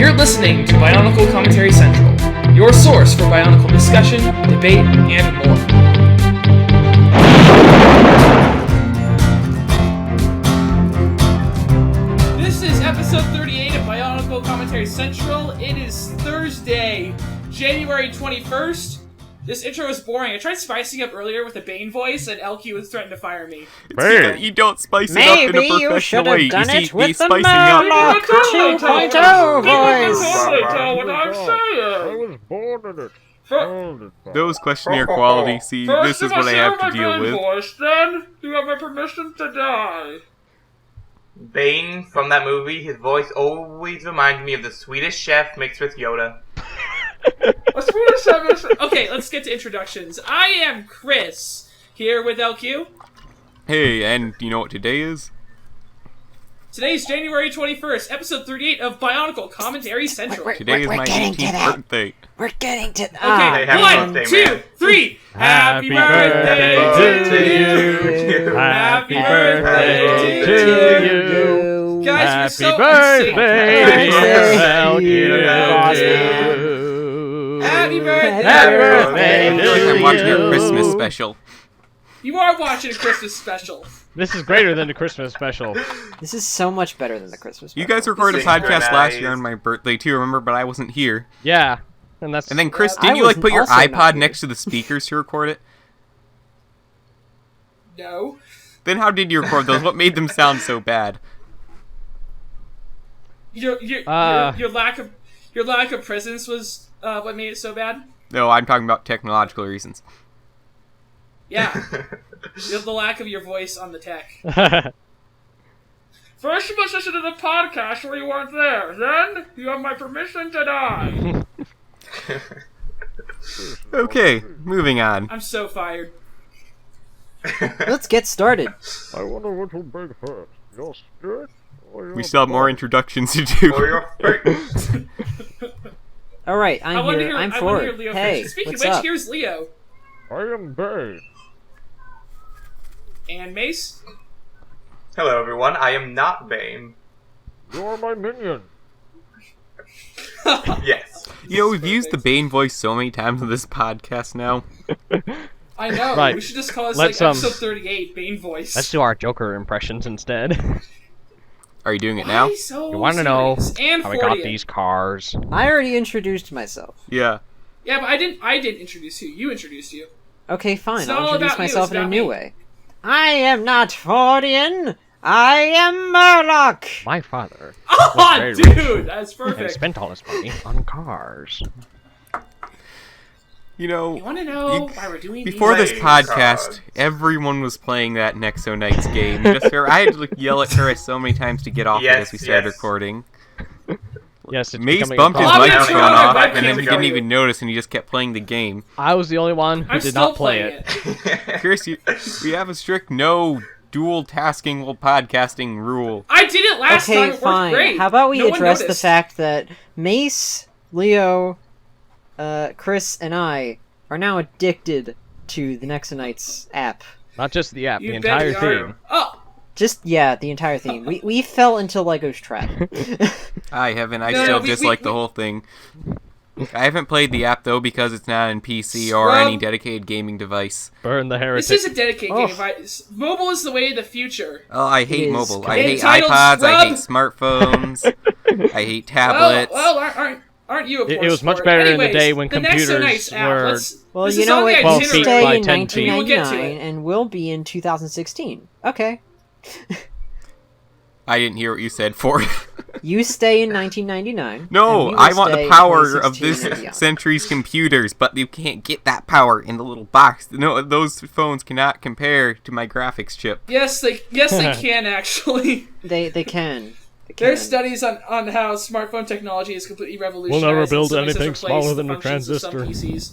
You're listening to Bionicle Commentary Central, your source for Bionicle discussion, debate, and more. This is episode 38 of Bionicle Commentary Central. It is Thursday, January 21st. This intro is boring. I tried spicing up earlier with a Bane voice, and LQ was threatening to fire me. You don't spice it up in a professional way. Done you it see, with he's the spicing Murloc up. 2.0 voice. Tell what I'm saying. I was born in it. Those question your quality. See, this is what I have to deal with. Voice, then you have my permission to die. Bane from that movie, his voice always reminds me of the Swedish chef mixed with Yoda. Okay, let's get to introductions. I am Chris, here with LQ. Hey, and you know what today is? Today is January 21st, episode 38 of Bionicle Commentary Central. Today is my 18th birthday. We're getting to Okay, happy 1, birthday, 2, man. 3. Happy birthday to you. Happy birthday to you. Guys, you're so Happy birthday! Happy birthday! I feel like I'm watching a Christmas special. You are watching a Christmas special. This is greater than the Christmas special. This is so much better than the Christmas special. You guys recorded a podcast last year on my birthday too, remember? But I wasn't here. Yeah, and then Chris, I didn't you was put your also not iPod here. next to the speakers to record it? No. Then how did you record those? What made them sound so bad? Your lack of presence was what made it so bad. No, I'm talking about technological reasons. Yeah. The lack of your voice on the tech. First, you must listen to the podcast where you weren't there. Then, you have my permission to die. Okay, moving on. I'm so fired. Let's get started. I wonder what will break first. Your spirit or your We still have more introductions to Or do. your face. All right, I I'm want to here. hear. I'm I want to hear Ford. Leo Hey, first. Speaking what's of which, up? here's Leo I am Bane. and Mace. Hello, everyone. I am not Bane. You are my minion. Yes. You know, we've used the Bane voice so many times in this podcast now. I know. Right. We should just call this Let's, like episode 38, Bane voice. Let's do our Joker impressions instead. Are you doing it now? Why so You want to know serious? And how I got 40th. these cars? I already introduced myself. Yeah. Yeah, but I didn't introduce you. You introduced you. Okay, fine. It's not I'll all introduce about you, myself it's in a about new me. way. I am not Fordian. I am Murloc. My father Oh, very dude, that's and perfect. spent all his money on cars. You know, You want to know why we're doing before these? this Playing podcast, cards. everyone was playing that Nexo Knights game. Just I had to yell at Chris so many times to get off Yes, it as we started yes. recording. Yes, it's Mace becoming a bumped his problem. I'm microphone actually on off, my and then he webcam didn't for even you. notice, and he just kept playing the game. I was the only one who I'm did still not play playing it. Chris, we have a strict no dual tasking while podcasting rule. I did it last time. Okay, It worked fine. great. How about we No one address the noticed. fact that Mace, Leo, Chris, and I are now addicted to the Nexonites app. Not just the app, You the bet entire we are. thing. Oh, Just, yeah, the entire thing. We fell into Lego's trap. I haven't. I No, still we- dislike we- the whole thing. I haven't played the app though because it's not on PC or any dedicated gaming device. Burn the heretic. this is a dedicated Oh. game. Mobile is the way of the future. Oh, I hate is mobile. I correct. hate Entitled iPods. I hate scrub. smartphones. I hate tablets. Well, aren't you? It was much better in the day when computers were- Well, this you is know on the what? 12 We feet stay by in 10 feet. We'll get to 1999 it. and will be in 2016. Okay. I didn't hear what you said for. You stay in 1999. No, and we will I want stay the in power of 2016 this and beyond. century's computers, but you can't get that power in the little box. No, those phones cannot compare to my graphics chip. Yes, they can actually. They can. They There's can. studies on how smartphone technology is completely revolutionized. never build and in some ways anything has replaced smaller the than a functions of some transistor. PCs.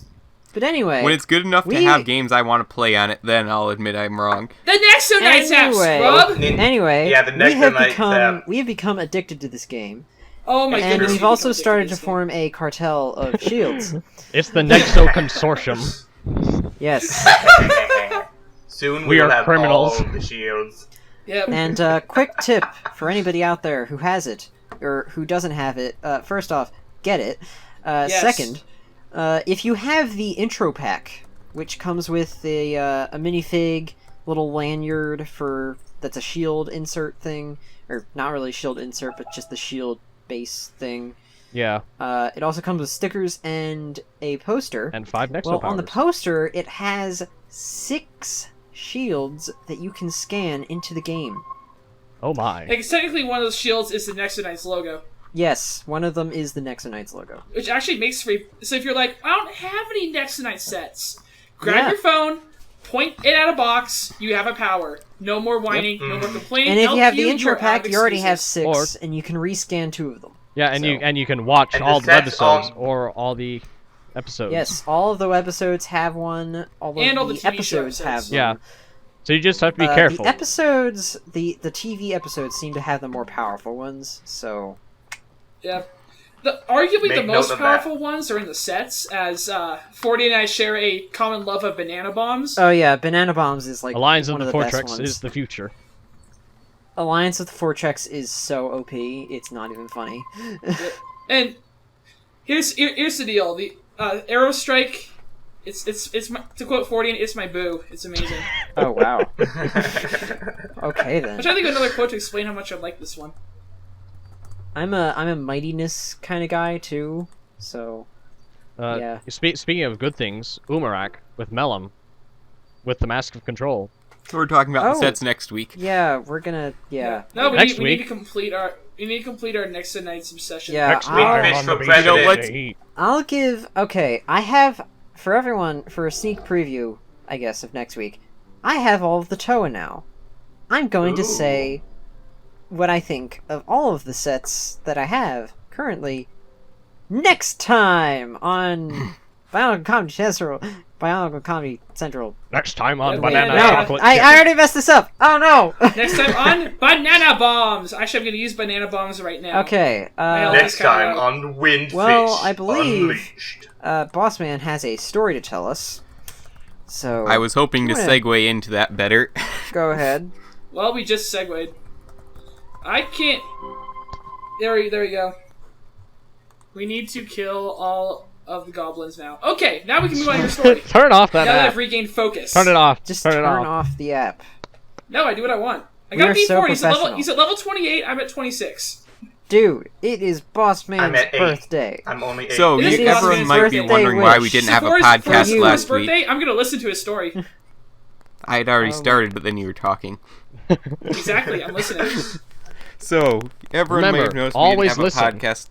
But anyway. When it's good enough to we- have games I want to play on it, then I'll admit I'm wrong. The Nexonites app, Anyway. scrub! Anyway, Yeah, the Nexonites we have become addicted to this game, Oh my and goodness. we've also started to form a cartel of shields. It's the Nexo Consortium. Yes. Soon We we will are have criminals. all of the shields. Yep. And quick tip for anybody out there who has it or who doesn't have it. First off, get it. Yes. Second, if you have the intro pack, which comes with a minifig, little lanyard that's a shield insert thing, or not really shield insert, but just the shield base thing. Yeah. It also comes with stickers and a poster. And 5 Nexo Well, powers. on the poster, it has 6 shields that you can scan into the game. Oh my. Like, technically, one of those shields is the Nexonites logo. Yes, one of them is the Nexonites logo. Which actually makes for... So if you're like, I don't have any Nexonite sets, grab Yeah. your phone, point it at a box, you have a power. No more whining, no more complaining. And if you have the LQ, intro you're out pack, of you already have excuses. 6, and you can rescan 2 of them. Yeah, and So- you can watch And all the the sets webisodes on- or all the episodes. Yes, all of the episodes have one. All of And all the the TV show episodes have episodes. them. Yeah. So you just have to be careful. The episodes, the TV episodes seem to have the more powerful ones, so... Yeah. Arguably the Make most note of powerful ones are in the sets, as 40 and I share a common love of banana bombs. Oh yeah, Banana Bombs is like Alliance of one the of the best Fortrex ones. is the future. Alliance of the Fortrex is so OP, it's not even funny. And here's the deal: the Arrow Strike. It's my, to quote 40, it's my boo. It's amazing. Oh wow. Okay then. I'm trying to think of another quote to explain how much I like this one. I'm a mightiness kind of guy too, so yeah. Speaking of good things, Umarak with Melum, with the Mask of Control. So we're talking about Oh. the sets next week. Yeah, we're gonna No, Next we need week. to complete our next night's obsession. Yeah, Next I'll- week, Fish on for the president. beach let's- to eat. I'll give okay, I have for everyone for a sneak preview, I guess, of next week. I have all of the Toa now. I'm going to Ooh. say what I think of all of the sets that I have currently next time on Bionicle Comedy Central. Bionicle Comedy Central. Next time on Wait, Banana no, Chocolate I Chip. already messed this up. Oh no. Next time on Banana Bombs. Actually, I'm going to use banana bombs right now. Okay. Next time on Windfish Well, I believe- Unleashed. Bossman has a story to tell us. So I was hoping to Go ahead. segue into that better. Go ahead. Well, we just segued. I can't. There we go. We need to kill all of the goblins now. Okay, now we can move on to your story. Turn off that Now that app. I've regained focus. Turn it off. Just turn turn it off. off the app. No, I do what I want. I We got are beat so 40. professional. He's at level 28. I'm at 26. Dude, it is Bossman's I'm at 8. birthday. I'm only 8. So It is everyone Bossman's might be birthday wondering why we wish. didn't have a For his podcast last week. birthday, I'm gonna listen to his story. I had already started, but then you were talking. Exactly, I'm listening. So everyone may Remember, have noticed always we didn't have listen. a podcast.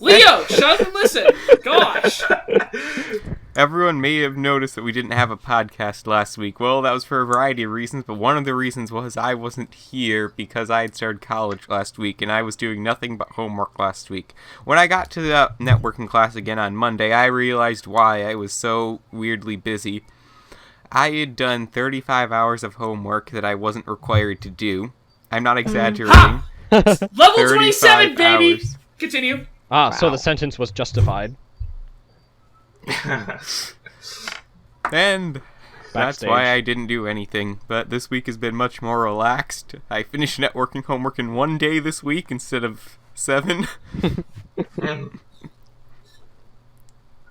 Leo, shut up and listen. Gosh. Everyone may have noticed that we didn't have a podcast last week. Well, that was for a variety of reasons, but one of the reasons was I wasn't here because I had started college last week and I was doing nothing but homework last week. When I got to the networking class again on Monday, I realized why I was so weirdly busy. I had done 35 hours of homework that I wasn't required to do. I'm not exaggerating. Level 27, 35 baby! hours. Continue. So Wow. the sentence was justified. And that's Backstage. why I didn't do anything. But this week has been much more relaxed. I finished networking homework in 1 day this week instead of 7.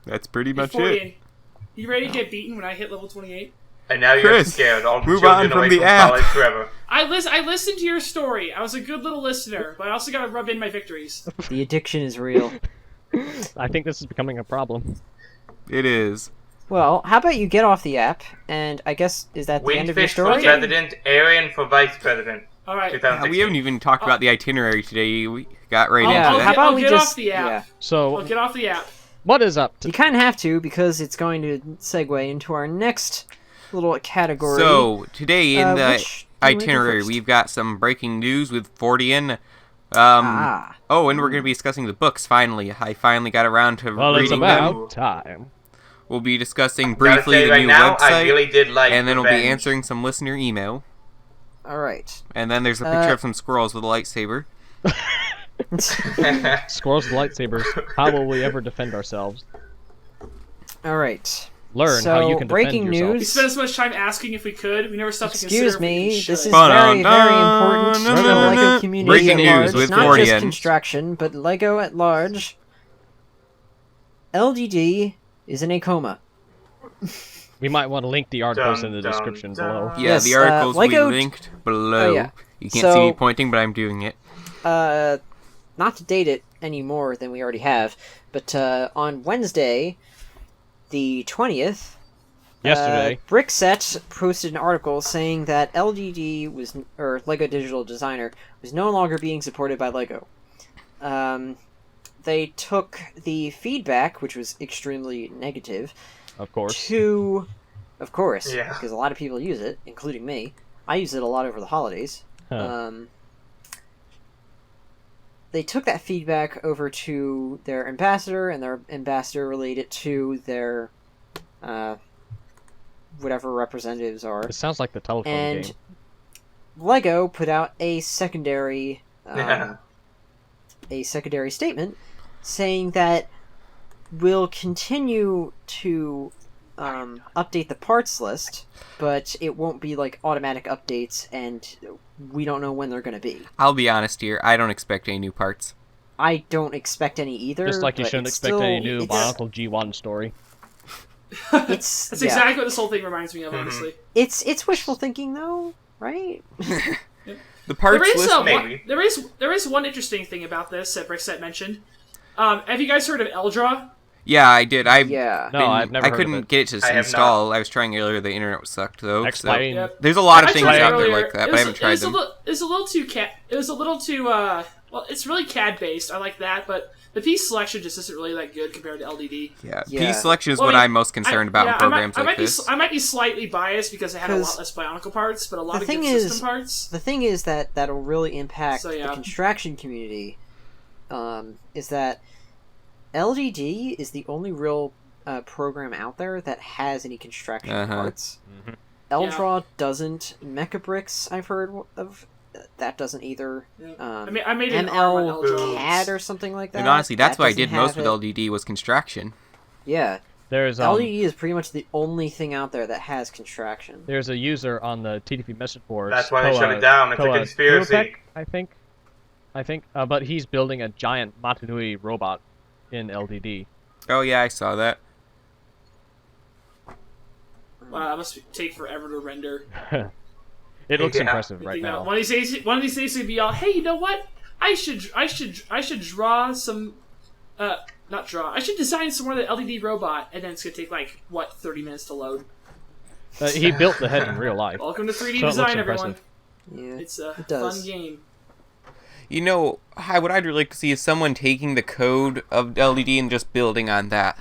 That's pretty much it. 40. You ready to get beaten when I hit level 28? And now you're Chris, scared. All the move children on from away the from app. college forever. I listened to your story. I was a good little listener, but I also gotta rub in my victories. The addiction is real. I think this is becoming a problem. It is. Well, how about you get off the app, and I guess, is that the end of your Windfish for story? Okay. president, Arian for vice president. Alright. 2016. We haven't even talked about the itinerary today. We got right I'll- into Yeah, I'll that. how about I'll we get just... off the app. Yeah. So, I'll get off the app. what is up? You kind of have to, because it's going to segue into our next little category. So, today in the which do you wanna do itinerary, first? we've got some breaking news with Fordian. Ah. Oh, and we're going to be discussing the books, finally. I finally got around to Well, it's reading them. about time. We'll be discussing Gotta briefly say the right new now, I website, really did like and then we'll be Revenge. answering some listener email. Alright. And then there's a picture of some squirrels with a lightsaber. Squirrels with lightsabers. How will we ever defend ourselves? Alright. learn how you can defend breaking yourself. We news. spent so much time asking if we could. We never stopped to Excuse consider if we me, should. this is very, very important to the Dun-dun-dun-dun-dun. LEGO community Breaking at news large. with Not just Gordian. Construction, but LEGO at large. LDD is in a coma. We might want to link the articles in the Dun, description dun, below. dun. Yeah, Yes, the articles Lego- we linked below. Oh, yeah. You can't see me So- pointing, but I'm doing it. Not to date it any more than we already have, but on Wednesday, the 20th, Yesterday, Brickset posted an article saying that LDD or Lego Digital Designer was no longer being supported by Lego. They took the feedback, which was extremely negative, of course. of course, Yeah. because a lot of people use it, including me. I use it a lot over the holidays. Huh. They took that feedback over to their ambassador, and their ambassador relayed it to their whatever representatives are. It sounds like the telephone And game. Lego put out a secondary Yeah. statement saying that we'll continue to update the parts list, but it won't be like automatic updates, and we don't know when they're going to be. I'll be honest here. I don't expect any new parts. I don't expect any either. Just like you but shouldn't it's expect any still- new it's- Bionicle G1 story. It's That's yeah. exactly what this whole thing reminds me of, honestly. It's wishful thinking, though, right? The parts There is, list. maybe. there is one interesting thing about this that Brickset mentioned. Have you guys heard of Eldra? Yeah, I did. Yeah. No, I've never I heard of couldn't it. get it to I have install. I was trying earlier. The internet sucked though. So. Explain. Yep. There's a lot of I things tried out earlier. there like that, It but I was- haven't tried them. It was a little too It was a little too well, it's really CAD based. I like that, but the piece selection just isn't really that good compared to LDD. Yeah, Yeah. piece selection is Well, what I mean, I'm most concerned about in programs like this. I might be slightly biased because it had a 'Cause lot less Bionicle parts, but a lot the of good thing is- system parts. The thing is that that'll really impact So, yeah. the construction community. Is that LDD is the only real program out there that has any construction Uh-huh. parts. Mhm. Eldraw doesn't. Mechabricks, I've heard of. That doesn't either. Yeah. Um, I made an arm on ML Eldra. CAD or something like that. And honestly, that's that what I doesn't did most have with it. LDD was construction. Yeah, There's LDD is pretty much the only thing out there that has construction. there's a user on the TDP message boards. That's why they shut it down. It's a conspiracy. Tuapec, I think. But he's building a giant Matanui robot in LDD. Oh yeah, I saw that. Wow, that must take forever to render. It looks Yeah. impressive right You know, now. one of these days they'd be all, hey, you know what? I should draw some, not draw. I should design some more of the LDD robot, and then it's gonna take like 30 minutes to load. He built the head in real life. Welcome to 3D So it looks design, everyone. impressive. Yeah, It's a it does. fun game. You know, what I'd really like to see is someone taking the code of LDD and just building on that.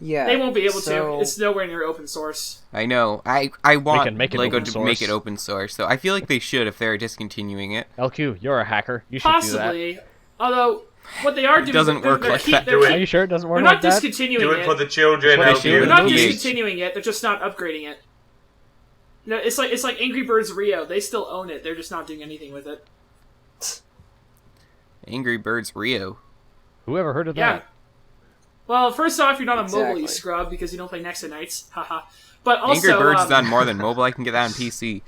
Yeah, They won't be able so- to. It's nowhere near open source. I know. I want can make it Lego open to source. make it open source, so I feel like they should if they're discontinuing it. LQ, you're a hacker. You should do Possibly, although what they are doing doesn't work they're like keep- that. They're, Do that. Are you sure it doesn't work they're like not that? discontinuing Do it for the children, That's what they LQ. should. They're not Yeah. discontinuing it. They're just not upgrading it. No, it's like Angry Birds Rio. They still own it. They're just not doing anything with it. Angry Birds Rio. Who ever heard of Yeah. that? Well, first off, you're not a mobile, Exactly. you scrub, because you don't play Next to Nights. Haha. But also, Angry Birds is on more than mobile. I can get that on PC.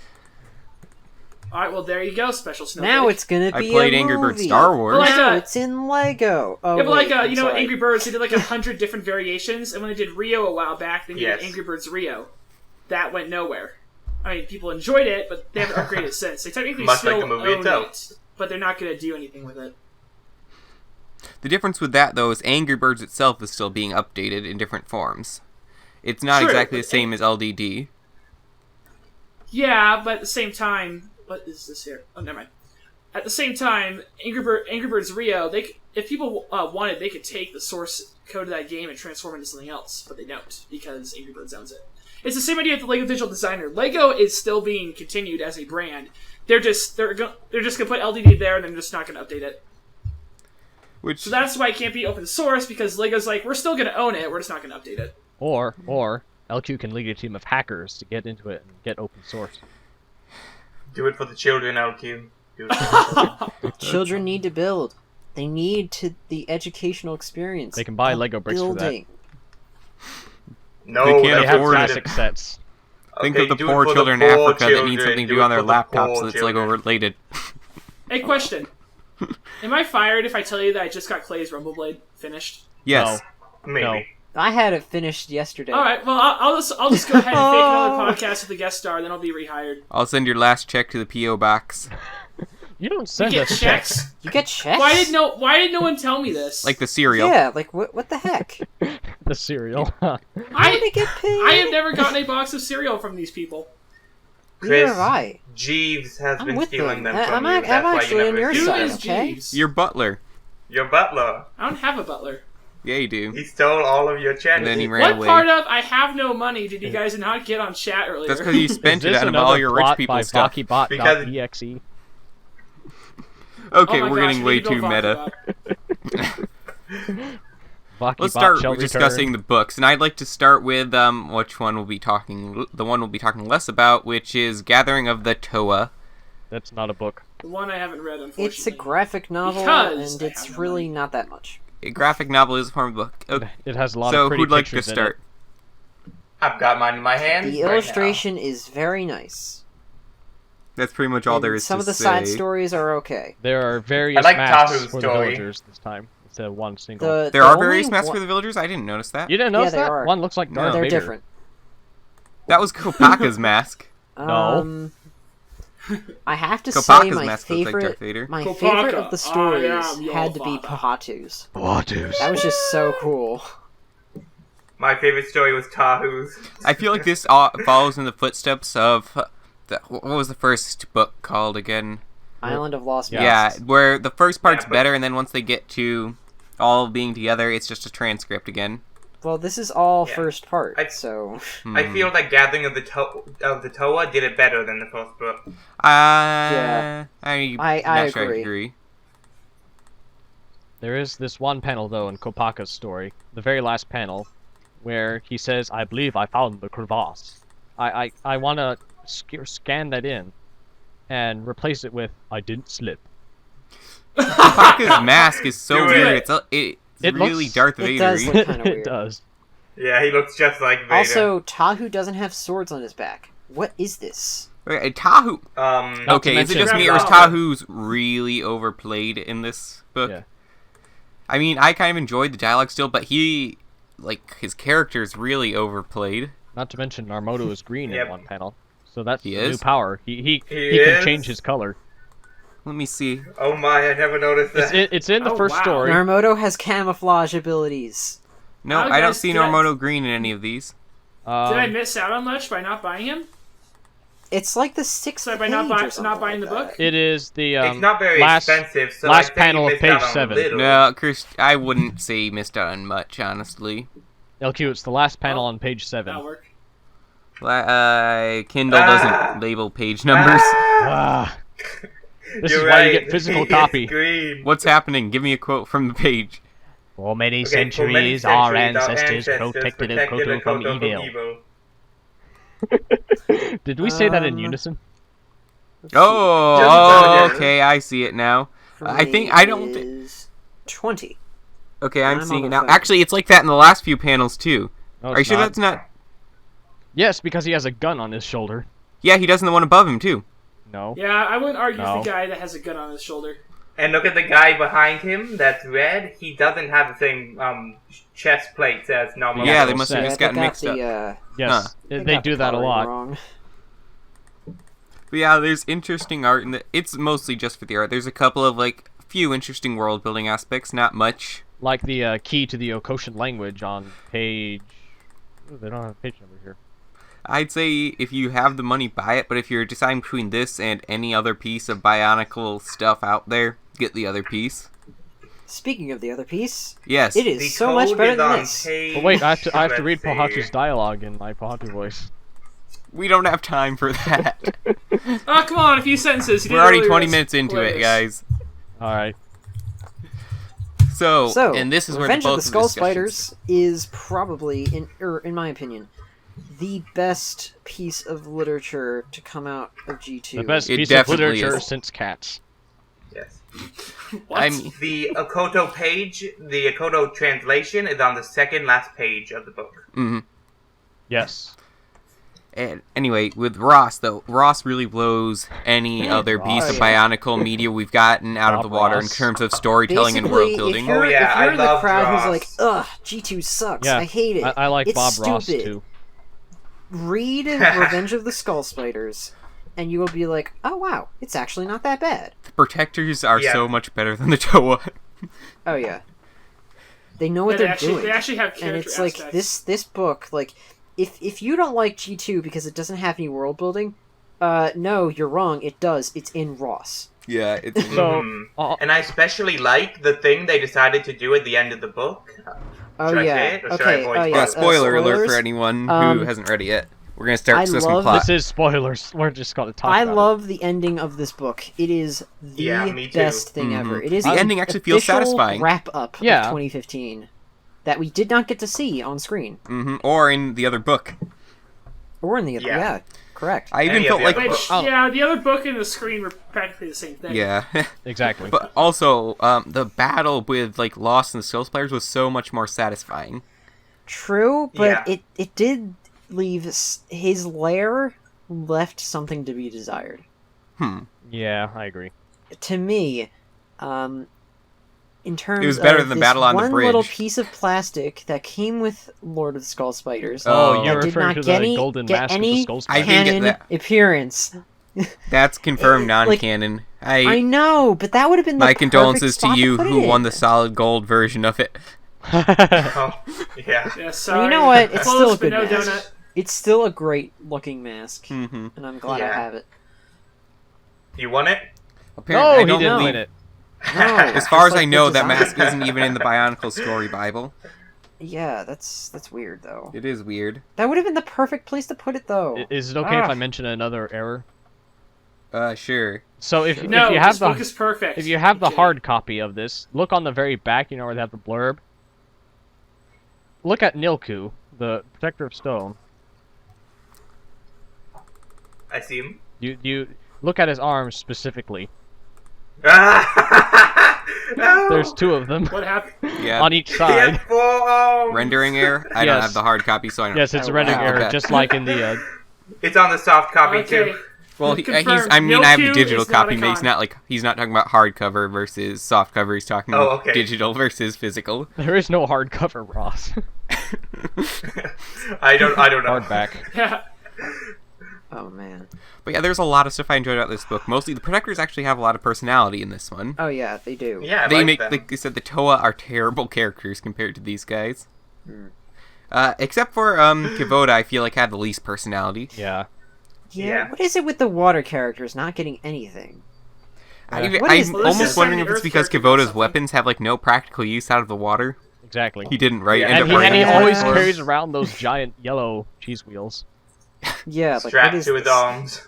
All right, well, there you go, special snowflake. Now it's gonna I be played a Angry Birds movie. Star Wars. Well, like, Now it's in Lego. Oh, Yeah, but wait, like, you know, sorry. Angry Birds, they did like 100 different variations, and when they did Rio a while back, they did Yes. Angry Birds Rio. That went nowhere. I mean, people enjoyed it, but they haven't upgraded it since. They technically Much still like the movie own itself. it, but they're not going to do anything with it. The difference with that, though, is Angry Birds itself is still being updated in different forms. It's not True, exactly the but- same as LDD. Yeah, but at the same time, what is this here? Oh, never mind. At the same time, Angry Birds Rio, if people wanted, they could take the source code of that game and transform it into something else, but they don't because Angry Birds owns it. It's the same idea with the Lego Digital Designer. Lego is still being continued as a brand. They're just gonna put LDD there and they're just not gonna update it. Which So that's why it can't be open source because Lego's like, we're still gonna own it, we're just not gonna update it. Or LQ can lead a team of hackers to get into it and get open source. Do it for the children, LQ. Do it for the Children need to build. They need the educational experience. They can buy of Lego bricks for that. building. No, They can't They that's have afford it. classic sets. Think Okay, of the do it poor for the children in poor Africa that need children, something to do do it on their for the laptops poor that's like children. overrated. Hey, question. Am I fired if I tell you that I just got Clay's Rumble Blade finished? Yes. Maybe. No. I had it finished yesterday. All right. Well, I'll just go ahead and fake another podcast with a guest star, then I'll be rehired. I'll send your last check to the P.O. box. You don't You send get us checks. You get checks? Why did no one tell me this? Like the cereal. Yeah, like what the heck? the cereal. How did I get paid? I have never gotten a box of cereal from these people. Neither Chris have I. Jeeves has I'm been with stealing them. them from I'm you. ac- That's I'm why actually you on never your Who side, is okay? Jeeves? Your butler. Your butler. I don't have a butler. Yeah, you do. He stole all of your checks. And then he ran What away. part of I have no money did you guys not get on chat earlier? That's because you Is spent it this on another all your rich plot people by stuff. VakiBot.exe? Okay, Oh my we're gosh, getting we way need to too go meta. VakiBot Let's start shall discussing return. the books, and I'd like to start with which one we'll be talking, the one we'll be talking less about, which is Gathering of the Toa. That's not a book. The one I haven't read, unfortunately. It's a graphic novel, Because and I it's have no really money. not that much. A graphic novel is a form of book. Okay. It has a lot So of pretty who'd like to pictures in start? I've got mine in my hands. The illustration is very nice. That's pretty much all And there is some to of the say. side stories are okay. There are various like masks Tahu's for the story. villagers this time instead of one single. The There are only various masks one- for the villagers? I didn't notice that. You didn't notice there that? are. One looks like No. Darth They're Vader. different. That was Kopaka's mask. No. I have to say Kopaka's my mask looks like Darth favorite, Vader. my Kopaka, favorite of the I stories am your had to be father. Pahatu's. Waters. That was just so cool. My favorite story was Tahu's. I feel like this follows in the footsteps of... what was the first book called again? Island of Lost Yeah. Yeah, Masks. where the first part's Yeah, but- better, and then once they get to all being together, it's just a transcript again. Well, this is all Yeah. first part, I- so I feel that Gathering of the Toa did it better than the first book. I I not sure agree. I agree. There is this one panel, though, in Kopaka's story, the very last panel, where he says, I believe I found the crevasse. I want to scan that in and replace it with, I didn't slip. Kopaka's mask is so Do weird. it. It's It really looks- Darth it Vader. does look kind of It weird. does. Yeah, he looks just like Vader. Also, Tahu doesn't have swords on his back. What is this? Tahu. Not to Okay, is it mention- just me, or is Grab it. Tahu's really overplayed in this book? Yeah. I mean, I kind of enjoyed the dialogue still, but his character's really overplayed. Not to mention Narmoto is green Yep. in one panel. So that's He a new is? power. He can is? change his color. Let me see. Oh my, I never noticed that. It's in the Oh, first wow. story. Narmoto has camouflage abilities. No, How I don't guys see did I- Narmoto green in any of these. Did I Um, miss out on much by not buying him? It's like the sixth So by page not or buy- something not buying like the that. book? it is the It's not very last, expensive, so last I think panel you of missed out page on 7. little. No, Chris, I wouldn't say you missed out on much, honestly. LQ. It's the last panel Oh. on page 7. That'll work. Kindle doesn't label page numbers. Ah, this You're is why you right. get physical It's copy. green. What's happening? Give me a quote from the page. For many Okay, for many centuries, our centuries, ancestors protected Koto from evil. Did we say that in Um, unison? Let's see. Oh, Just- okay, I see it now. For I me think I don't. is 20. Okay, I'm I'm seeing on it the now. phone. Actually, it's like that in the last few panels too. No, Are you it's sure not. that's not? Yes, because he has a gun on his shoulder. Yeah, he does in the one above him too. No. Yeah, I wouldn't argue No. with the guy that has a gun on his shoulder. And look at the guy behind him that's red. He doesn't have the same chest plates as normal. Yeah, they Michael must have said- just they gotten got mixed up. the, Yes, they they got do the that a coloring lot. wrong. But yeah, there's interesting art, and it's mostly just for the art. There's a couple of few interesting world building aspects, not much. Like the key to the Okoshan language on page... Ooh, they don't have a page number here. I'd say if you have the money, buy it. But if you're deciding between this and any other piece of Bionicle stuff out there, get the other piece. Speaking of the other piece, Yes. it is The so much code better is than on this. page- But wait, I have to read let's see. Pohatu's dialogue in my Pohatu voice. We don't have time for that. Oh, come on, a few sentences. You did We're already earlier, 20 it's minutes into it, hilarious. guys. Alright. So, and this is where Revenge both of the Skull discussions- Spiders is probably, in my opinion, the best piece of literature to come out of G2. The best It piece of definitely literature is. since Cats. Yes. What? I mean, The Akoto page, the Akoto translation is on the second last page of the book. mhm. Yes. And anyway, with Ross, though, Ross really blows any other piece of Oh, yeah. Bionicle media we've gotten out of the Bob water in Ross. terms of storytelling and world building. If you're, Oh, yeah, if you're I in the love crowd Ross. who's like, ugh, G2 sucks, Yeah. I hate it. I like it's Bob stupid. Ross too. Read Revenge of the Skull Spiders, and you will be like, oh wow, it's actually not that bad. The Protectors are Yeah. so much better than the Toa. Oh yeah. They know what They they're actually, doing. they actually have character And it's like aspects. this book, like if you don't like G2 because it doesn't have any world building, no, you're wrong. It does. It's in Ross. Yeah, it's So, And I especially like the thing they decided to do at the end of the book. Oh Should I yeah. say it, or should I Okay. avoid Oh yeah. yeah. Spoiler alert for spoilers. anyone who Um, hasn't read it yet. We're gonna start I discussing love plot. this is spoilers. We're just gonna talk I about love the ending of this book. It is the Yeah, me too. best thing ever. It is The the ending actually feels official satisfying. Wrap up Yeah. of 2015 that we did not get to see on screen Or in the other book. or in the other. Yeah. Yeah, correct. I even Any of felt the like, other Which, Oh. yeah, the other book and the screen were practically the same thing. yeah. it. Exactly. But also, the battle with like Lost and the Skull Spiders was so much more satisfying. True, but Yeah. it did leave his lair left something to be desired. Yeah, I agree. To me, in terms It was better of than this Battle on the one little Bridge. piece of plastic that came with Lord of the Skull Spiders. Oh, Oh, you're that did referring not to get the any, golden get mask with any the skull I spiders. didn't get canon that. appearance. That's confirmed Like, non-canon. I know, but that would have been the My perfect condolences to spot you put who it won in. the solid gold version of it. Oh, yeah. Yeah, sorry. You know what? It's Close, still a but good no mask. donut. It's still a great looking mask, Mm-hmm. and I'm glad I Yeah. have it. You won it? Apparently, No, I he don't didn't believe. win it. No, As far as just I like know, the that design. mask isn't even in the Bionicle story Bible. Yeah, that's weird though. It is weird. That would have been the perfect place to put it though. Is it okay if Ah. I mention another error? Sure. So if No, you have this book the is perfect. if you have the Okay. hard copy of this, look on the very back. You know where they have the blurb. Look at Nilku, the Protector of Stone. I see him. You look at his arms specifically. No! There's two of them What happened? Yeah. on each He side. had 4 arms. Rendering error. I don't Yes. have the hard copy, so I don't. Yes, it's a Oh, rendering wow. error, Okay. just like in the. It's on the soft copy Okay. too. Well, Confirmed. I mean, I have the Nilku digital is not copy, a but he's con. not like he's not talking about hardcover versus softcover. He's talking Oh, okay. digital versus physical. There is no hardcover, Ross. I don't know. Hardback. Yeah. Oh man. But yeah, there's a lot of stuff I enjoyed about this book. Mostly, the Protectors actually have a lot of personality in this one. Oh yeah, they do. Yeah, I They like make, them. like I said, the Toa are terrible characters compared to these guys. Hmm. Except for Kivoda, I feel like had the least personality. Yeah. Yeah. What is it with the water characters not getting anything? I'm What is I'm this? almost This wondering is if it's Earth because character or Kivoda's something. weapons have like no practical use out of the water. Exactly. He didn't, right? Yeah. End And up he writing always it. carries around those giant yellow cheese wheels. Yeah, like what strapped is to his this? arms.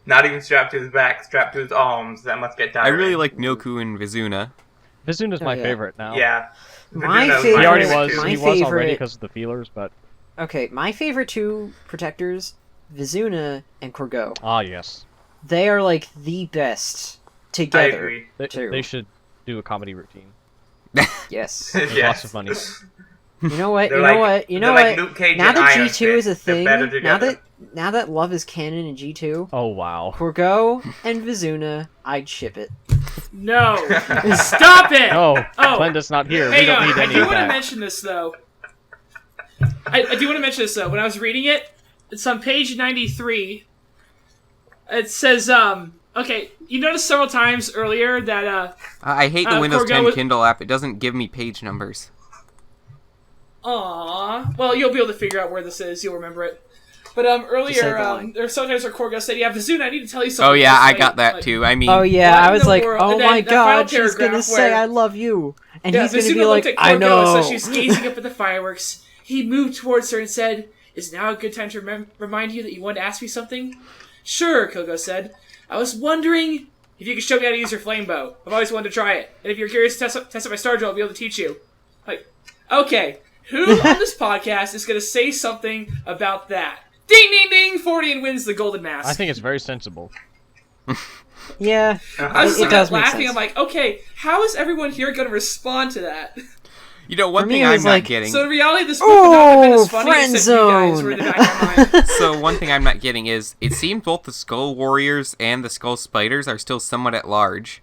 Not even strapped to his back, strapped to his arms. That must get I tiring. really like Nilku and Vizuna. Vizuna's my yeah. favorite now. Yeah. My Vizuna's favorite- He already favorite was. too. my He was already favorite- because of the feelers, but Okay, my favorite two protectors, Vizuna and Korgo. yes, They are like the best I together. agree. Two. they should do a comedy routine. Yes. There's Yes. lots of money. You know what? They're You know like- what? You know they're what? like Luke Cage Now and that Iron G2 is a Fist. They're thing, better now together. that love is canon in G2, Oh wow. Korgo and Vizuna, I'd ship it. No. Stop it. Oh, Oh. Glenda's not here. We Hang don't on. need I any do of want to that. mention this though. I do want to mention this though. When I was reading it, it's on page 93. It says, okay, you noticed several times earlier that, I hate the Windows Korgo 10 was- Kindle app. It doesn't give me page numbers. Aww. Well, you'll be able to figure out where this is. You'll remember it. But Just say earlier, the line. there sometimes where Korgo said, "Yeah, Vizuna, I need to tell you something." Oh yeah, I Like- got that like- too. I mean, Oh yeah, What I in was the like, world? oh And then my that final god, she's gonna paragraph say where- I love you, and Yeah, he's gonna Vizuna be like, looked at I Korgo, know. so she's gazing up at the fireworks. He moved towards her and said, "Is now a good time to remind you that you wanted to ask me something?" "Sure," Kogo said. "I was wondering if you could show me how to use your flame bow. I've always wanted to try it. And if you're curious to test out my star drill, I'll be able to teach you." Like, okay, who on this podcast is going to say something about that? Ding, ding, ding! 40 wins the golden mask. I think it's very sensible. Yeah, I was it just does make laughing. sense. I'm like, okay, how is everyone here going to respond to that? You know, one For me, thing it I'm was not like, getting. So in reality, this book would not have been as funny friend except you guys were in the back of my mind. So one thing I'm not getting is it seems both the Skull Warriors and the Skull Spiders are still somewhat at large,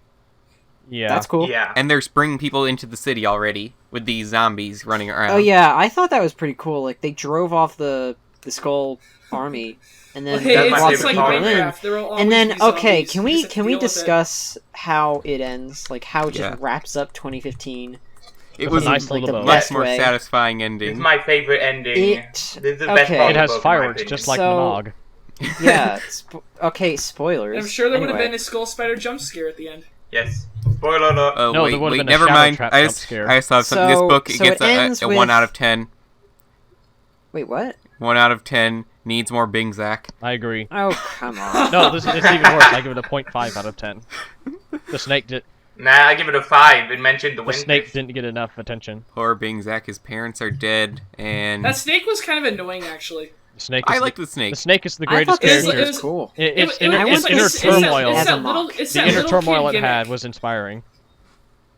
Yeah. That's cool. Yeah. and they're bringing people into the city already with these zombies running around. Oh yeah, I thought that was pretty cool. Like they drove off the skull army, and then Hey, That's my brought it's the favorite like people part. in. Minecraft. There will always And then be okay, zombies. can You we just have to can we deal with it. discuss how it ends? Like how it just Yeah. wraps up 2015. It With was a nice a little bow. much best more way. satisfying This ending. is my favorite ending. It- This is the best okay. part It of has the book, in my fireworks, opinion. just like So- Nog. Yeah. Okay, spoilers. I'm sure there would have Anyway. been a skull spider jump scare at the end. Yes. Spoiler alert. Oh No, wait, there would've wait, been a never shadow mind. trap I jump just scare. thought something. This So- book so gets it ends a with- 1 out of 10. Wait, what? 1 out of 10 needs more Bing Zack. I agree. Oh come on. No, it's even worse. I give it a 0.5 out of 10. The snake Nah, I give it a 5. It mentioned the the wind. snake didn't get enough attention. Poor Bing Zack, his parents are dead, and That snake was kind of annoying, actually. The snake. I Is like the, the snake. the snake is the I greatest thought the character. snake It was was- cool. Its I inner was like, inner it's that turmoil. As a little, mock. it's The that inner little turmoil kid it had gimmick. was inspiring.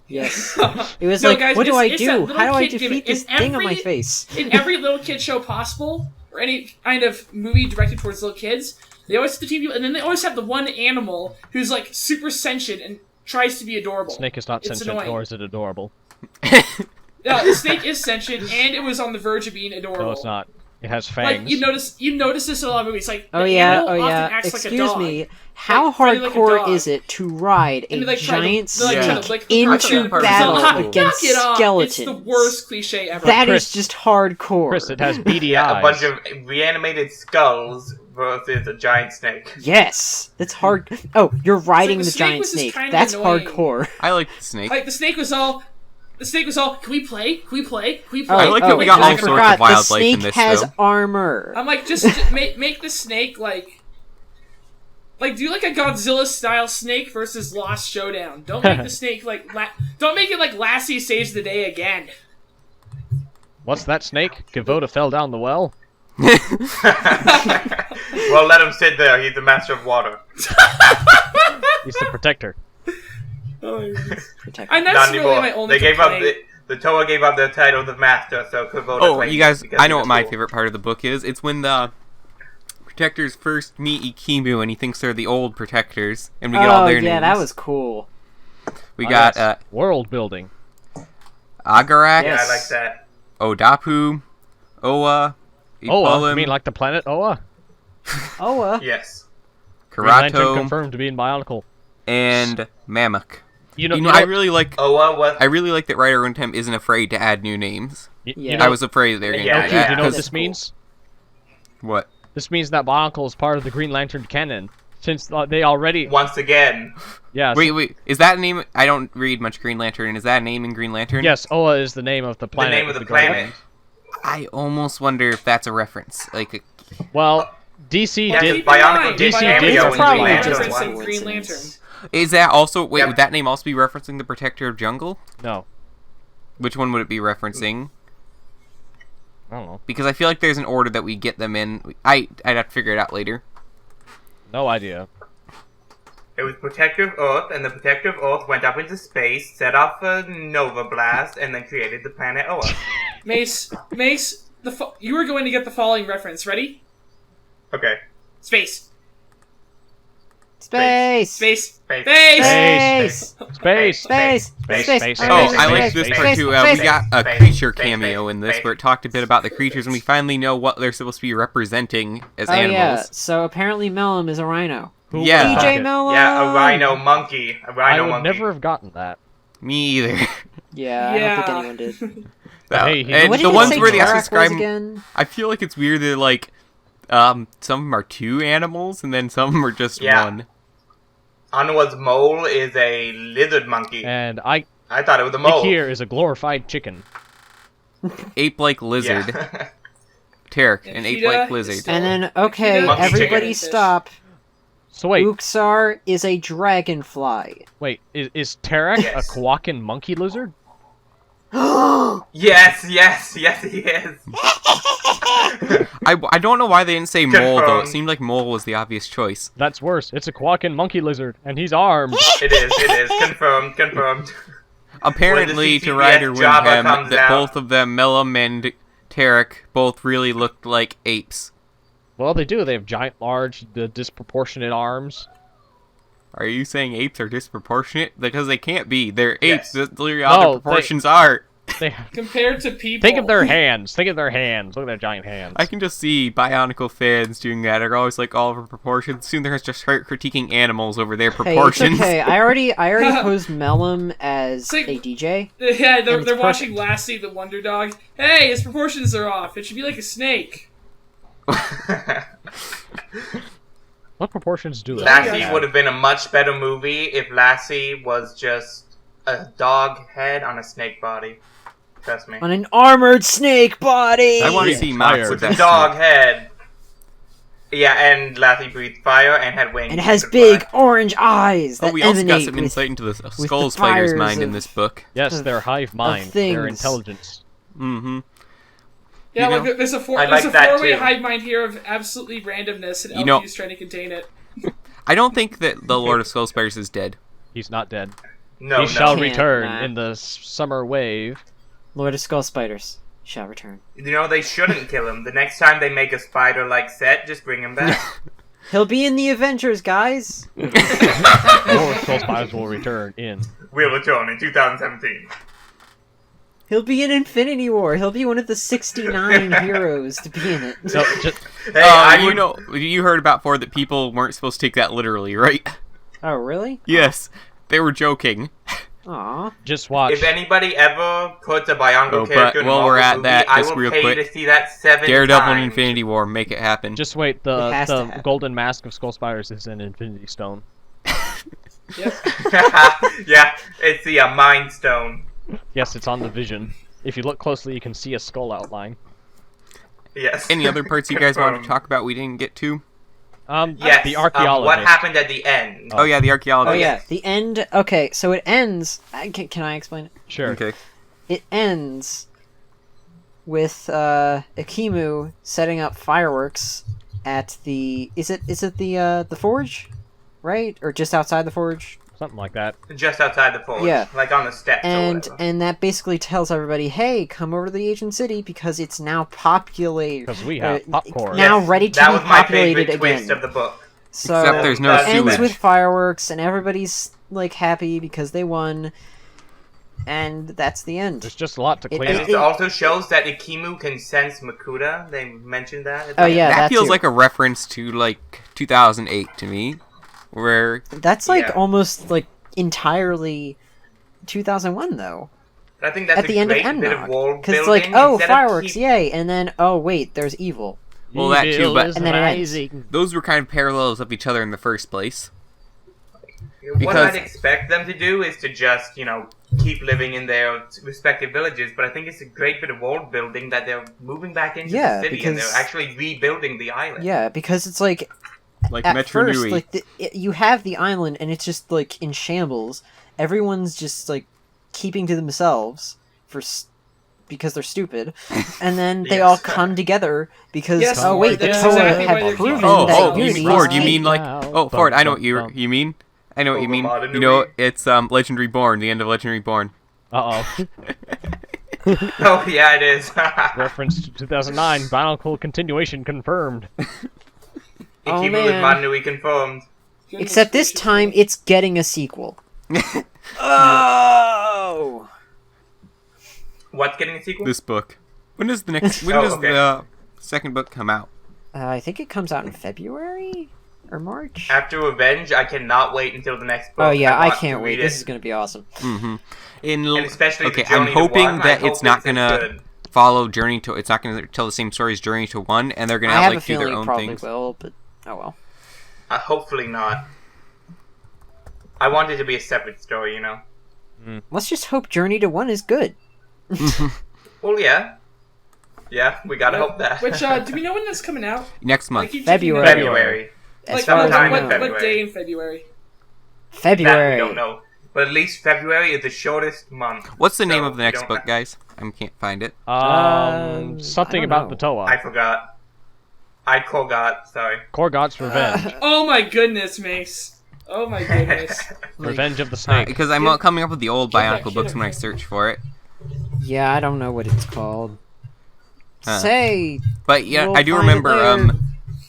Yes. It was No, like, guys, what do I it's that do? little How do I kid defeat gimmick. this In thing on my every- face? In every little kid show possible, or any kind of movie directed towards little kids, they always have the team people, and then they always have the one animal who's like super sentient and tries to be adorable. Snake is not It's sentient, annoying. nor is it adorable. Yeah, the snake is sentient, and it was on the verge of being adorable. No, it's not. It has fangs. Like you notice this in a lot of movies. Like Oh the yeah, animal oh often yeah. acts like a Excuse dog. me. How Like, fighting like a hardcore dog. is it to ride And a they, like, try to- giant they, like, try to snake lick the person. into That part was battle so cool. against Knock it off. skeletons? It's the worst cliche ever. That is Chris. just hardcore. Chris, it has beady Yeah, eyes. a bunch of reanimated skulls versus a giant snake. Yes, that's hard. Oh, you're riding the the snake giant was just snake. kinda That's annoying. hardcore. I like the snake. Like the snake was all. Can we play? Can we play? Can we play? Oh, I like oh, that we got and all I sorts of forgot, wildlife the snake in this, has though. armor. I'm like, just make the snake like do like a Godzilla style snake versus Lost Showdown. Don't make the snake like don't make it like Lassie saves the day again. What's that snake? Gavoda fell down the well. Well, let him sit there. He's the master of water. He's the protector. Protect. And Not that's really anymore. my only They gave up complaint. the Toa gave up their title of master, so Kubota Oh, claimed you guys, because I know he what was my cool. favorite part of the book is. It's when the protectors first meet Ikimu and he thinks they're the old protectors, and we get all Oh their yeah, names. that was cool. We Oh, got yes. World building. Agarax, Yeah, I like that. Odapu, Oa, Oa? Ipalim, You mean like the planet Oa? Oh, Yes. Green Lantern Karato, confirmed to be in Bionicle. and Mammoth. You know, You know, I really like. Oa was. I really like that Writer Runtime isn't afraid to add new names. Yeah. I was afraid that they were going to Yeah, do Dude, that. you know what 'cause- this means? What? This means that Bionicle is part of the Green Lantern canon. Since they already... Once again. Yeah, Wait. Is that a name? I don't read much Green Lantern. Is that a name in Green Lantern? Yes, Oa is the name of the planet. name of the Guardians. planet. I almost wonder if that's a reference. Like, Well, DC Yeah, did... Bionicle did DC cameo did in It's Green probably Lantern just once. a Referencing Green coincidence. is that also? Wait, Yep. would that name also be referencing the Protector of Jungle? No. Which one would it be referencing? I don't know. Because I feel like there's an order that we get them in. I'd have to figure it out later. No idea. It was Protective Earth, and the Protective Earth went up into space, set off a Nova Blast, and then created the planet Oa. Mace, you were going to get the following reference. Ready? Okay. Space. Space. Space. Space. Space. Space! Space. Space. Space. Oh, Space, I like space, this space, part too. We got a space, creature space, cameo in this, space. where it talked a bit about the creatures, and we finally know what they're supposed to be representing as Oh yeah. animals. So apparently Mellum is a rhino. Who Yeah. would've DJ thought it? Mellum. Yeah, a rhino monkey. A I rhino would monkey. never have gotten that. Me either. Yeah, I don't think anyone did. Hey, he- and What the did ones it say where they have to Tarak describe was again? I feel like it's weird that like some of them are two animals and then some of them are just Yeah. one. Anwa's mole is a lizard monkey. And I I thought it was a mole. here is a glorified chicken. Ape-like lizard. Yeah. Tarek, And an Peeta ape-like is lizard. still- And then okay, Monkey everybody chicken. stop. So wait, Uxar is a dragonfly. is Tarek Yes. a Kwakin monkey lizard? yes, he is. I don't know why they didn't say mole though. It Confirmed. seemed like mole was the obvious choice. That's worse. It's a Kwakin monkey lizard, and he's armed. It is. Confirmed. apparently to CCBS Ryder Java Windham, comes that out. both of them, Mellum and Tarek, both really looked like apes. Well, they do. They have giant, large, disproportionate arms. Are you saying apes are disproportionate? Because they can't be. They're Yes. apes. That's literally how No, their proportions are. They Compared to people. think of their hands. Think of their hands. Look at their giant hands. I can just see Bionicle fans doing that. They're always like all over proportions. Soon they're just critiquing animals over their Hey, it's proportions. okay. I already posed Mellum as Say- a DJ. Yeah, And they're it's watching Lassie the Wonder Dog. Hey, his proportions are off. It should be like a snake. What proportions do they Lassie have? would have been a much better movie if Lassie was just a dog head on a snake body. Trust me. On an armored snake body! I want to Yeah. see Max Fire. with With a that dog snake. head. Yeah, and Lassie breathed fire and had wings. And it has and big fly. orange eyes that Oh, we also got emanate some with... insight into the the Skull Spider's fires mind in of- this book. Yes, their hive mind, their things. intelligence. Mm-hmm. Yeah, You like know, there's a I like that four-way too. hive mind here of absolutely randomness, and You know- LQ's trying to contain it. I don't think that the Lord of Skull Spiders is dead. He's not dead. No, he no. shall Can't, return nah. in the summer wave. Lord of Skull Spiders shall return. You know, they shouldn't kill him. The next time they make a spider like Set, just bring him back. He'll be in the Avengers, guys! More Skull Spiders will return in. We'll return in 2017. He'll be in Infinity War. He'll be one of the 69 heroes to be in it. So, just, Hey, You know, you heard about before that people weren't supposed to take that literally, right? Oh, really? Yes, they were joking. Aw. just watch. if anybody ever puts a Bionicle Oh, but character in a while Marvel we're at movie, that, I just will real pay quick, to see that 7 Daredevil and times. Infinity War, make it happen. Just wait. It has to The happen. golden mask of Skull Spiders is an Infinity Stone. Yep. Yeah, it's the Mind Stone. Yes, it's on the Vision. If you look closely, you can see a skull outline. Yes. Any other parts you guys wanted to Confirmed. talk about we didn't get to? Yes. The archaeologist. What happened at the end? Oh yeah, the Oh, archaeologist. yeah. The end... Okay, so it ends... Can I explain it? Sure. Okay. It ends with Akimu setting up fireworks at the... Is it the forge? Right? Or just outside the forge? Something like that. Just outside the forge. Yeah. Like on the steps or And whatever. and that basically tells everybody, hey, come over to the Ancient City because it's now populated. Because we have popcorn. Now Yes, ready to that be was my populated favorite twist again. of the book. So Except there's no it ends sewage. with fireworks and everybody's like happy because they won. And that's the end. There's just a lot to It- clean And up. it also shows that Ikimu can sense Makuta. They mentioned that. Oh, yeah. that that feels too. like a reference to like 2008 to me, where That's like Yeah. almost like entirely 2001 though. I think that's At the a end of great bit of Emnog. world Because it's building. like, oh, instead of fireworks, keep- yay. And then, oh, wait, there's evil. well, that too, Evil but is And then it ends. rising. those were kind of parallels of each other in the first place. What because- I'd expect them to do is to just, keep living in their respective villages, but I think it's a great bit of world building that they're moving back into Yeah, the city and because- they're actually rebuilding the island. Yeah, because it's like, Like at Metro first, Nui. like you have the island and it's just like in shambles. Everyone's just like keeping to themselves because they're stupid, and then they Yes. all come together because Yes, oh wait, the that's Toa exactly why have they're proven keeping- that Oh, unity Ford, is you key. mean like... Oh, Ford, I know what you mean. I know what you mean. Overmodern You know, Nui. it's Legend Reborn, the end of Legend Reborn. Uh-oh. Oh, yeah, it is. Reference to 2009. Bionicle continuation confirmed. Oh, Ikimu man. with Manui confirmed. Except this time, it's getting a sequel. Oh. What's getting a sequel? This book. When does the next... When Oh, does okay. the second book come out? I think it comes out in February or March. After Revenge, I cannot wait until the next book. Oh yeah, I want to can't wait. read This it. is gonna be awesome. Mm-hmm. And especially Okay, the Journey I'm to hoping One, that I it's hope not it's gonna good. follow Journey to... It's not gonna tell the same story as Journey to One, and they're gonna I have, have a like, do feeling their it own probably things. will, but oh well. Hopefully not. I want it to be a separate story, Let's just hope Journey to One is good. Well, yeah. Yeah, we gotta hope that. Which, do we know when that's coming out? Next I month. keep checking February. that. February. As Like, far as I sometime what, in know. what February. day in February? That February. we don't know. But at least February is the shortest month. What's the name So of the we next don't book, have- guys? I can't find it. Something I don't about know. the Toa. I forgot. I forgot, sorry. Korgot's Revenge. Oh my goodness, Mace. Oh my goodness. Revenge of the Snake. Because I'm coming up with the old Get that Bionicle kid books up when I here. search for it. Yeah, I don't know what it's called. Huh. Say, But yeah, we'll I do find it remember.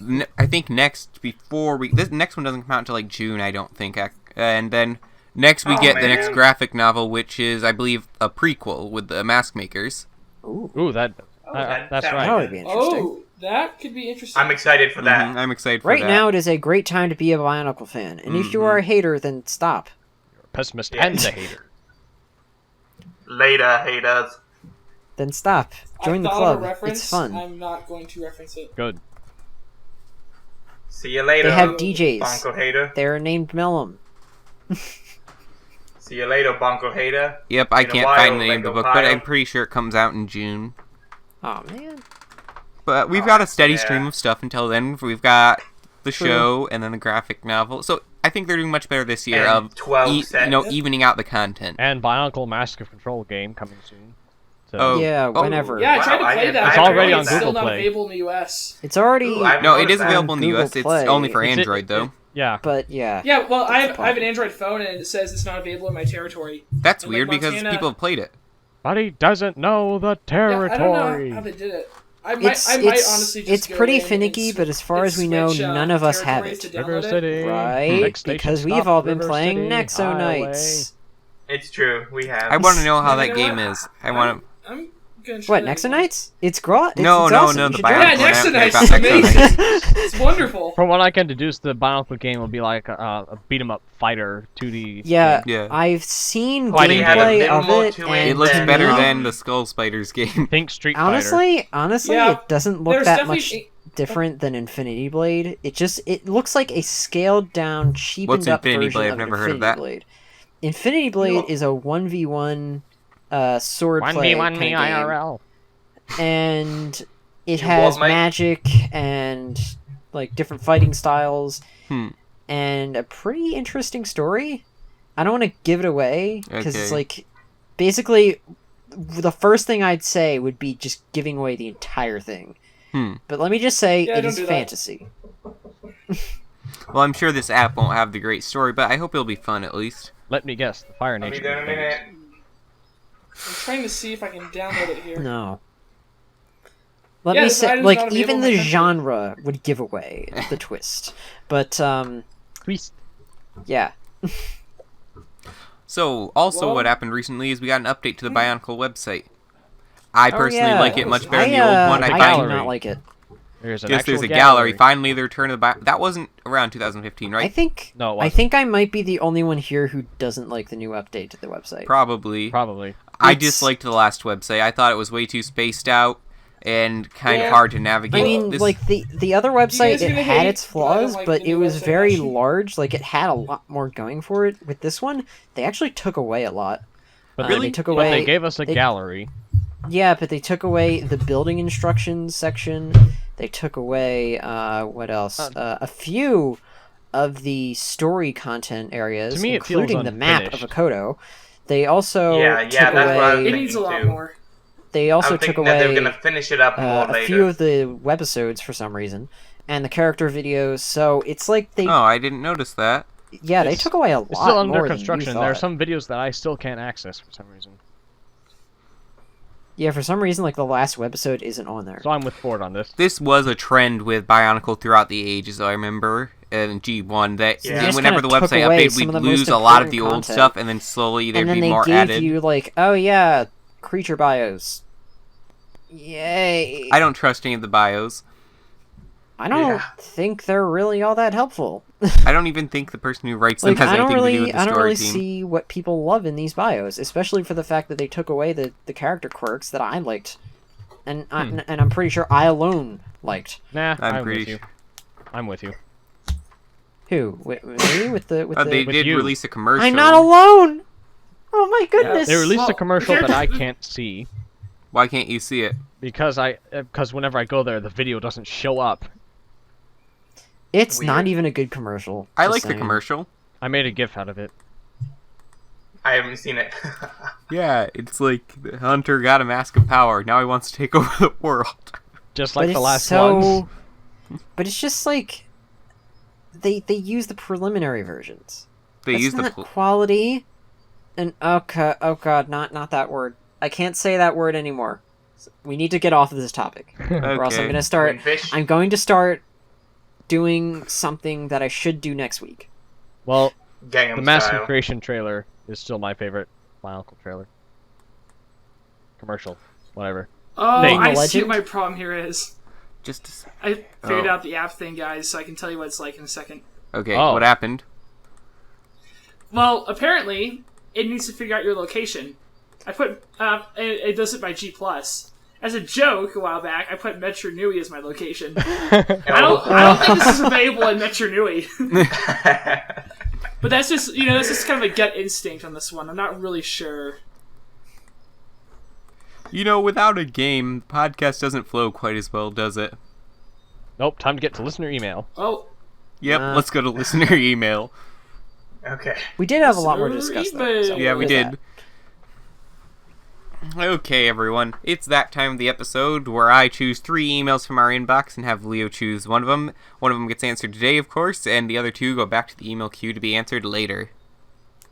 later. I think this next one doesn't come out until like June. I don't think. And then next we get the next man. graphic novel, which is I believe a prequel with the Mask Makers. Ooh, Ooh, that's that right. that would be interesting. Oh, that could be interesting. I'm excited for that. I'm excited for Right that. now, it is a great time to be a Bionicle fan, and if you are a hater, then stop. You're a pessimist Yeah. and a hater. Later, haters. Then stop. Join the I thought club. of a reference. It's fun. I'm not going to reference it. Good. See you later. They have DJs. Bonko hater. They're named Mellum. See you later, Bonko hater. Yep, I In a can't while, find the name of the Lego book, but pile. I'm pretty sure it comes out in June. Oh man. But we've got a steady yeah. stream of stuff until then. We've got the True. show and then the graphic novel. So I think they're doing much better this year And of 12 sets. evening out the content. And Bionicle Master Control game coming soon. So Oh. Yeah, Oh. whenever. Yeah, I Wow, tried to I play did- that. I It's haven't already noticed on It's that. still Google not Play. available in the US. It's already. Ooh, I've No, it noticed is that. available in the Google US. It's Play. only for It's- Android, though. Yeah. But yeah. Yeah, well, I That's have an the Android phone and it says it's not available in my territory. That's And, like, weird because Montana- people have played it. But he doesn't know the Yeah, I don't territory. know how they did it. I might It's honestly just it's go pretty in and finicky, but as far and as we know, switch, none of us have territories it. to River download it. City. Right? Next station Because we've stop, all been River playing City Nexo Highway. Nights. It's true. We have. I want to know how You that know game what? is. I want to. I'm gonna try What, that Nexo again. Nights? It's great. No, it's no, awesome. no, You the should do Bionicle it. Yeah, one. Nexo Yeah, Nights yeah, is Nexo Nights. amazing. It's wonderful. From what I can deduce, the Bionicle game will be like a beat 'em up fighter 2D. Yeah, Yeah. I've seen Quite gameplay enjoyable. of More it, to and It looks than, better to me, than the Skull Spiders game. Think Street Fighter. honestly, Yeah, it doesn't look there's that definitely- much different than Infinity Blade. It looks like a scaled down, cheapened What's up Infinity version Blade? of I've never Infinity heard of that. Blade. Infinity Blade is a 1v1 sword play 1v1 kind me of game, IRL. and it You has what, Mike? magic and like different fighting styles Hmm. and a pretty interesting story. I don't want to give it away because it's Okay. like basically the first thing I'd say would be just giving away the entire thing. But let me just say Yeah, it don't is do that. fantasy. Well, I'm sure this app won't have the great story, but I hope it'll be fun at least. Let me guess. The Fire I'll be Nation. there in a minute. I'm trying to see if I can download it here. No. Let Yeah, me this say, item's like, not available even in my the country. genre would give away the twist. But, Twist. yeah. So, also Well- what happened recently is we got an update to the Bionicle website. I personally Oh, yeah. like it much better than the I old one. The I do gallery. not like it. There's an Yes, actual there's a gallery. Finally, the return of the That wasn't around 2015, right? I think No, it I wasn't. think I might be the only one here who doesn't like the new update to the website. Probably. Probably. I It's- disliked the last website. I thought it was way too spaced out and kind Yeah. of hard to navigate. I mean, This- like the other website, guys are it gonna had hate, its but I don't flaws, like but the it new was website very much. large. Like it had a lot more going for it. With this one, they actually took away a lot. But Really? They took But away. they gave us a they- gallery. Yeah, but they took away the building instructions section. They took away what else? A few of the story content areas, To me, it feels including the map of unfinished. Akoto. They also Yeah, took that's what I was away. It thinking needs a lot too. more. They I also was took thinking that they were away gonna finish it up more a later. few of the webisodes for some reason, and the character videos. So it's like they, Oh, I didn't notice that. yeah, they It's- took away a lot It's still under more construction. Than you There are thought. some videos that I still can't access for some reason. Yeah, for some reason, like the last webisode isn't on there. So I'm with Ford on this. This was a trend with Bionicle throughout the ages, I remember, in G1, that Yeah. They just whenever the kinda took website away updated, some we'd of the most lose a lot of the important old content. stuff, and then slowly there'd And then be they more gave added. you like, oh yeah, creature bios. Yay! I don't trust any of the bios. I don't Yeah. think they're really all that helpful. I don't even think the person who writes them Like, has I don't anything to do really, with the I don't story really team. see what people love in these bios, especially for the fact that they took away the character quirks that I liked, and and I'm pretty sure I alone liked. Nah, I'm I'm pretty with you. sure. I'm with you. Who? Me with the They With did you. release a commercial. I'm not alone. Oh my goodness! They released a Well, commercial here's that I the- can't see Why can't you see it? because whenever I go there, the video doesn't show up. It's not Weird. even a good commercial. I just like the saying. commercial. I made a GIF out of it. I haven't seen it. Yeah, it's like the hunter got a mask of power. Now he wants to take over the world. Just But like the it's last so... ones. But it's just like they use the preliminary versions. They That's use not the quality. And oh god, not that word. I can't say that word anymore. We need to get off of this topic, or else Okay. I'm going to start doing something that I should do next week. Well, Gangnam the Master Style. Creation trailer is still my favorite Bionicle trailer. Commercial, whatever. Oh, Being I a see legend? what my problem here is. just a sec. I figured Oh. out the app thing, guys, so I can tell you what it's like in a second. Okay, Oh. what happened? Well, apparently, it needs to figure out your location. I put it does it by G+. As a joke, a while back, I put Metro Nui as my location. I don't think this is available in Metro Nui. But that's just kind of a gut instinct on this one. I'm not really sure. Without a game, the podcast doesn't flow quite as well, does it? Nope, time to get to listener email. Oh, Yep, Nah. let's go to listener email. Okay. We did have a lot more to Listener discuss, though. So email. Yeah, we there's did. that. Okay, everyone. It's that time of the episode where I choose 3 emails from our inbox and have Leo choose one of them. One of them gets answered today, of course, and the other 2 go back to the email queue to be answered later.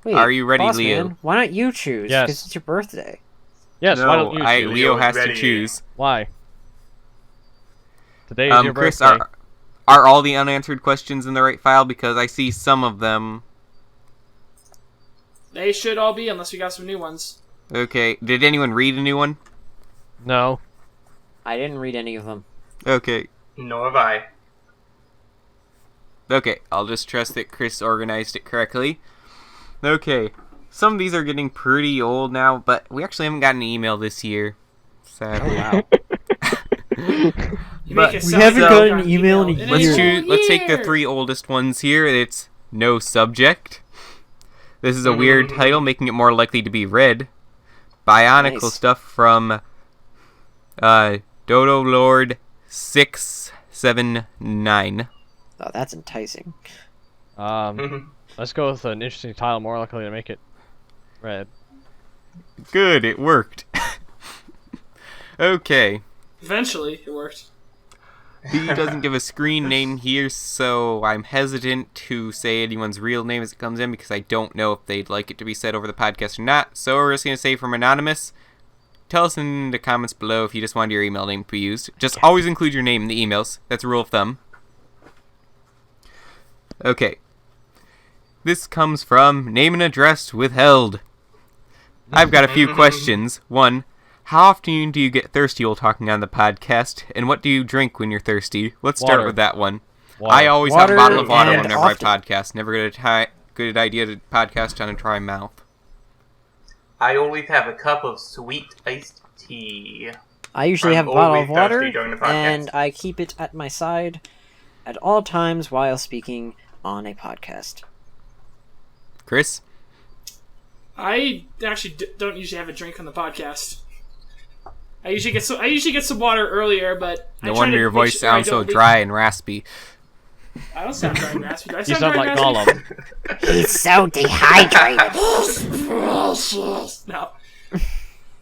Wait, Are you ready, boss Leo? man, why don't you choose? Yes. Because it's your birthday. Yes, why don't you choose? Leo has Ready. to choose. Why? Today is your Chris, birthday. are all the unanswered questions in the right file? Because I see some of them. they should all be, unless we got some new ones. Okay, did anyone read a new one? No. I didn't read any of them. Okay. Nor have I. Okay, I'll just trust that Chris organized it correctly. Okay, some of these are getting pretty old now, but we actually haven't gotten an email this year. Sadly. Wow. You But make it we sound haven't like gotten you got an email in a in Let's year. let's take the 3 oldest ones here. It's no subject. This is a weird title, making it more likely to be read. Bionicle Nice. stuff from Dodo Lord 679. Oh, that's enticing. Let's go with an interesting title, more likely to make it red. Good, it worked. Okay. Eventually, it worked. He doesn't give a screen name here, so I'm hesitant to say anyone's real name as it comes in because I don't know if they'd like it to be said over the podcast or not. So we're just going to say from Anonymous, tell us in the comments below if you just want your email name to be used. Just always include your name in the emails. That's a rule of thumb. Okay. This comes from name and address withheld. I've got a few questions. 1. How often do you get thirsty while talking on the podcast? And what do you drink when you're thirsty? Let's start Water. with that one. Water. I always have a Water bottle of water and whenever often. I podcast. Never good idea to podcast on a dry mouth. I always have a cup of sweet iced tea. I usually I'm have a bottle of always thirsty water, during the podcast. and I keep it at my side at all times while speaking on a podcast. Chris? I actually don't usually have a drink on the podcast. I usually get some water earlier, but I No try wonder to your make voice sure I sounds so don't leak- dry and raspy. I don't sound dry and raspy. Do I You sound sound dry like and raspy? Gollum. He's so dehydrated. No.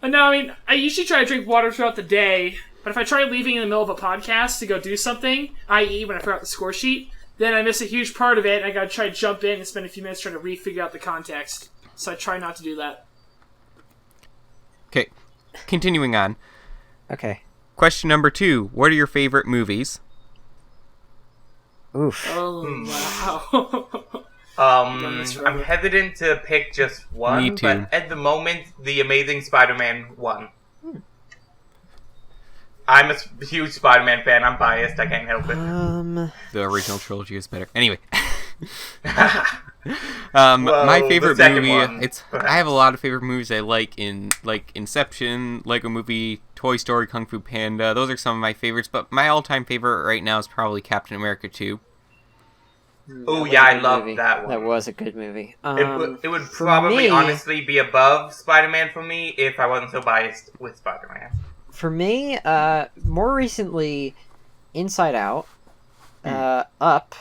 But no, I mean, I usually try to drink water throughout the day, but if I try leaving in the middle of a podcast to go do something, i.e. when I forgot the score sheet, then I miss a huge part of it, and I gotta try to jump in and spend a few minutes trying to re-figure out the context. So I try not to do that. Okay, continuing on. Okay. Question number 2. What are your favorite movies? Oof. Oh, wow. Done this forever. I'm hesitant to pick just one, Me too. but at the moment, The Amazing Spider-Man 1. I'm a huge Spider-Man fan. I'm biased. I can't help it. The original trilogy is better. Anyway. Well, my the favorite second movie, one, I have a lot of favorite movies I like Inception, Lego Movie, Toy Story, Kung Fu Panda. Those are some of my favorites, but my all-time favorite right now is probably Captain America 2. Oh That yeah, was a I good love movie. that one. That was a good movie. It would for probably me- honestly be above Spider-Man for me if I wasn't so biased with Spider-Man. For me, more recently, Inside Out, Up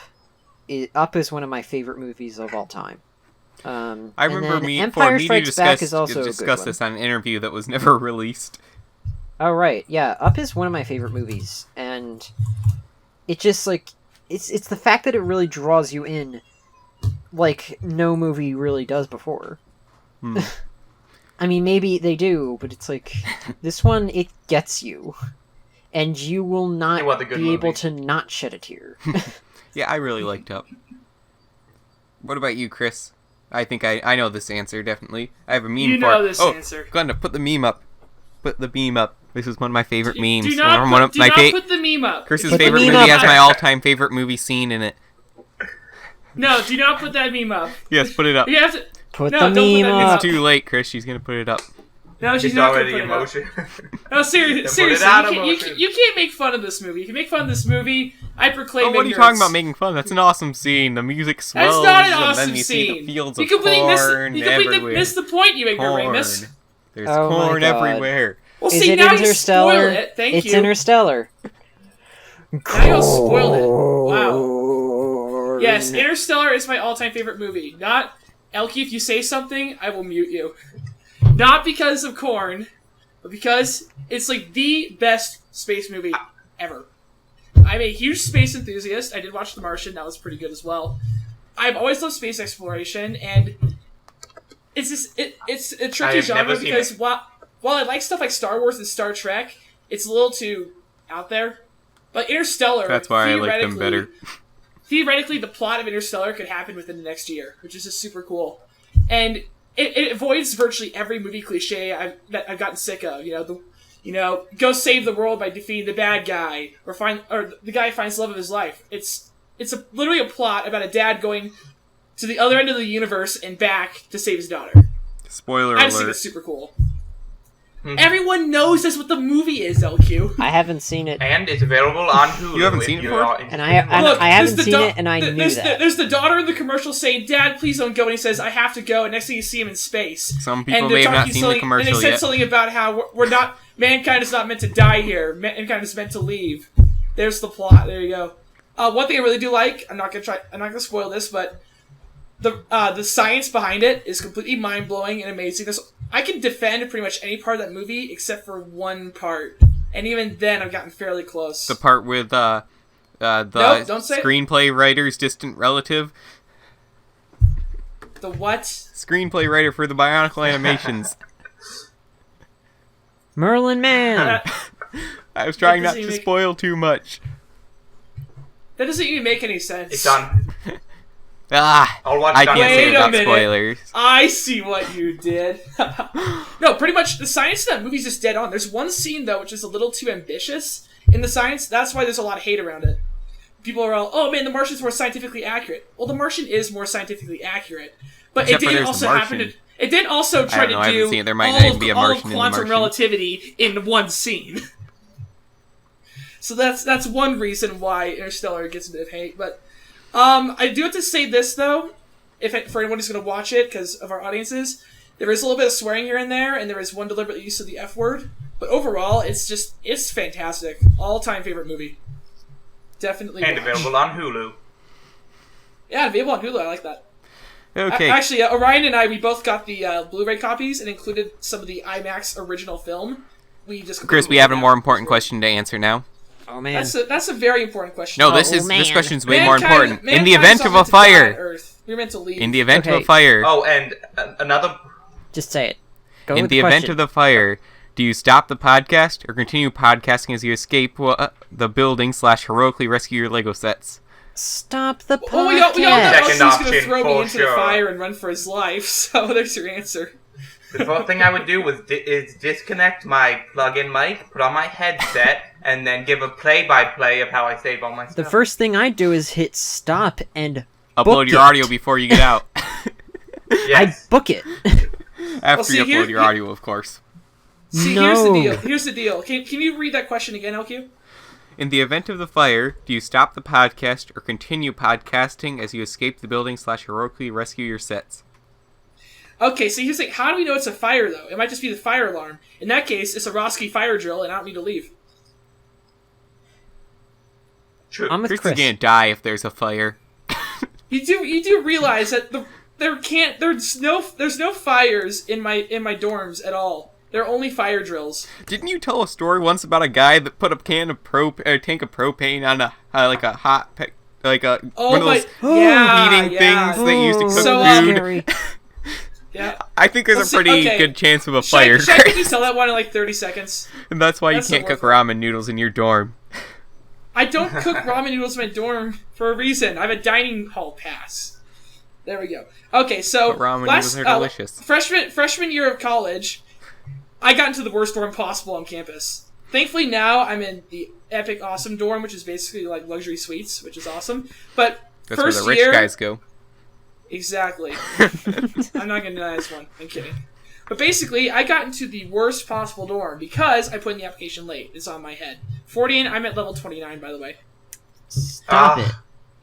is one of my favorite movies of all time. I remember and then for Empire me to Strikes Back is discuss, also a good discuss one. this on an interview that was never released. Oh right, yeah, Up is one of my favorite movies, and it just like it's the fact that it really draws you in, like no movie really does before. I mean, maybe they do, but it's like this one, it gets you, and you will not It was a good be able movie. to not shed a tear. Yeah, I really liked Up. What about you, Chris? I think I know this answer, definitely. I have a meme You for know it. this oh, answer. Glenda, put the meme up. Put the meme up. This is one of my favorite memes. Do not, One of put, do my not fa- put the meme up. Chris's Put the favorite meme movie up. has my all-time favorite movie scene in it. No, do not put that meme up. Yes, put it up. You have to. Put No, the don't put meme that meme up. It's too late, Chris. She's gonna put it up. No, she's It's not going to already put it up. emotion. No, seriously, Then put it seriously, out, you emotion. can't make fun of this movie. You can make fun of this movie. I proclaim Oh, what are you ignorance. talking about making fun? That's an awesome scene. The music swells, That's not an and awesome then you see scene. the fields You of completely missed. corn You completely everywhere. missed the point, you Corn. ignoramus. There's Oh my corn God. everywhere. Well, Is see, it now you Interstellar? spoiled it. Thank It's you. Interstellar. Now you spoiled it. Wow. Yes, Interstellar is my all-time favorite movie. Not Elkie. If you say something, I will mute you. Not because of corn, but because it's like the best space movie ever. I'm a huge space enthusiast. I did watch The Martian. That was pretty good as well. I've always loved space exploration, and it's just it's a I tricky have genre never seen because it. while I like stuff like Star Wars and Star Trek, it's a little too out there. But Interstellar, That's why I like them better. Theoretically, the plot of Interstellar could happen within the next year, which is just super cool. And it avoids virtually every movie cliche that I've gotten sick of. Go save the world by defeating the bad guy, or the guy finds love of his life. It's literally a plot about a dad going to the other end of the universe and back to save his daughter. Spoiler I just think alert. it's super cool. Everyone knows that's what the movie is, LQ. I haven't seen it, And it's available on Hulu. You haven't if seen it you're before? all and interested. I haven't there's seen it, and I knew there's that. There's the daughter in the commercial saying, "Dad, please don't go," and he says, "I have to go." And next thing you see him in space. Some people And may they're have not talking seen the something- commercial And they said yet. something about how we're not. Mankind is not meant to die here. Mankind is meant to leave. There's the plot. There you go. One thing I really do like. I'm not gonna spoil this, but the science behind it is completely mind blowing and amazing. I can defend pretty much any part of that movie except for one part, and even then I've gotten fairly close. The part with the Nope, don't say it. screenplay writer's distant relative. The what? Screenplay writer for the Bionicle animations. Merlin Man. I was trying That not doesn't to even- spoil too much. That doesn't even make any sense. It's on. Ah, I'll watch I it on can't say Wait a about minute. spoilers. I see what you did. No, pretty much the science in that movie's just dead on. There's one scene though which is a little too ambitious in the science. That's why there's a lot of hate around it. People are all, "Oh man, The Martian's more scientifically accurate." Well, The Martian is more scientifically accurate, but Except it for didn't there's The also happen Martian. to. It didn't also try don't know, I to haven't do seen it. There might all not of, be a all Martian of in The quantum Martian. relativity in one scene. So that's one reason why Interstellar gets a bit of hate. But I do have to say this though, for anyone who's going to watch it because of our audiences, there is a little bit of swearing here and there, and there is one deliberate use of the F word. But overall, it's fantastic. All-time favorite movie. Definitely. And watch. available on Hulu. Yeah, available on Hulu. I like that. Okay. Actually, Orion and I, we both got the Blu-ray copies and included some of the IMAX original film. We just Chris, we have a more important question to answer now. Oh man. That's a very important question. No, Oh, this man. question's way more Mankind- important. In the mankind's event not of a meant to die on fire, Earth. We're meant to leave. in the event of Okay. a fire, Oh, and another. Just say it. Go in with the event question. of the fire, do you stop the podcast or continue podcasting as you escape the building / heroically rescue your Lego sets? Stop the podcast. Well, we all know Second Elsie's going to option, throw me for into the sure. fire and run for his life, so there's your answer. The first thing I would do is disconnect my plug-in mic, put on my headset, and then give a play-by-play of how I save all my stuff. The first thing I do is hit stop and Upload book your it. audio before you get out. Yes. I book it. After see, you here- upload your audio, of course. See, No. Here's the deal. Can you read that question again, LQ? In the event of the fire, do you stop the podcast or continue podcasting as you escape the building / heroically rescue your sets? Okay, so here's the thing. How do we know it's a fire, though? It might just be the fire alarm. In that case, it's a Roski fire drill, and I don't need to leave. True. I'm with Chris Chris. is gonna die if there's a fire. You do realize that there's no fires in my dorms at all. There are only fire drills. Didn't you tell a story once about a guy that put a tank of propane on a Like Oh, one of those heating things that you use to cook So, food. Yeah. I think there's Let's a pretty okay. good chance of a Should I fire. quickly tell that one in like 30 seconds? And that's why That's you can't not cook worth ramen noodles in your dorm. I don't cook ramen noodles in my dorm for a reason. I have a dining hall pass. There we go. Okay, so But ramen noodles are delicious. Freshman year of college, I got into the worst dorm possible on campus. Thankfully now I'm in the epic awesome dorm, which is basically like luxury suites, which is awesome. But That's first where the rich year, guys go. exactly. I'm not gonna deny this one. I'm kidding. But basically, I got into the worst possible dorm because I put in the application late. It's on my head. 40, I'm at level 29, by the way. Stop it.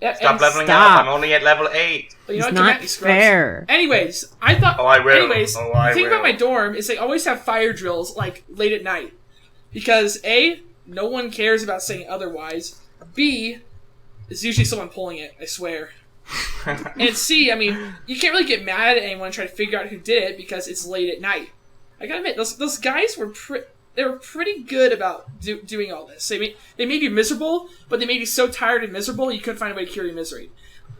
Yeah, Stop and- leveling stop. up. I'm only at level 8. But you know It's what? Come not at me, scrubs. fair. Anyways, I thought. Oh, I will. Anyways, Oh, I the thing will. about my dorm is they always have fire drills like late at night, because A, no one cares about saying otherwise. B, it's usually someone pulling it. I swear. And C, I mean, you can't really get mad at anyone trying to figure out who did it because it's late at night. I gotta admit, those guys were they were pretty good about doing all this. They made you miserable, but they made you so tired and miserable you couldn't find a way to cure your misery.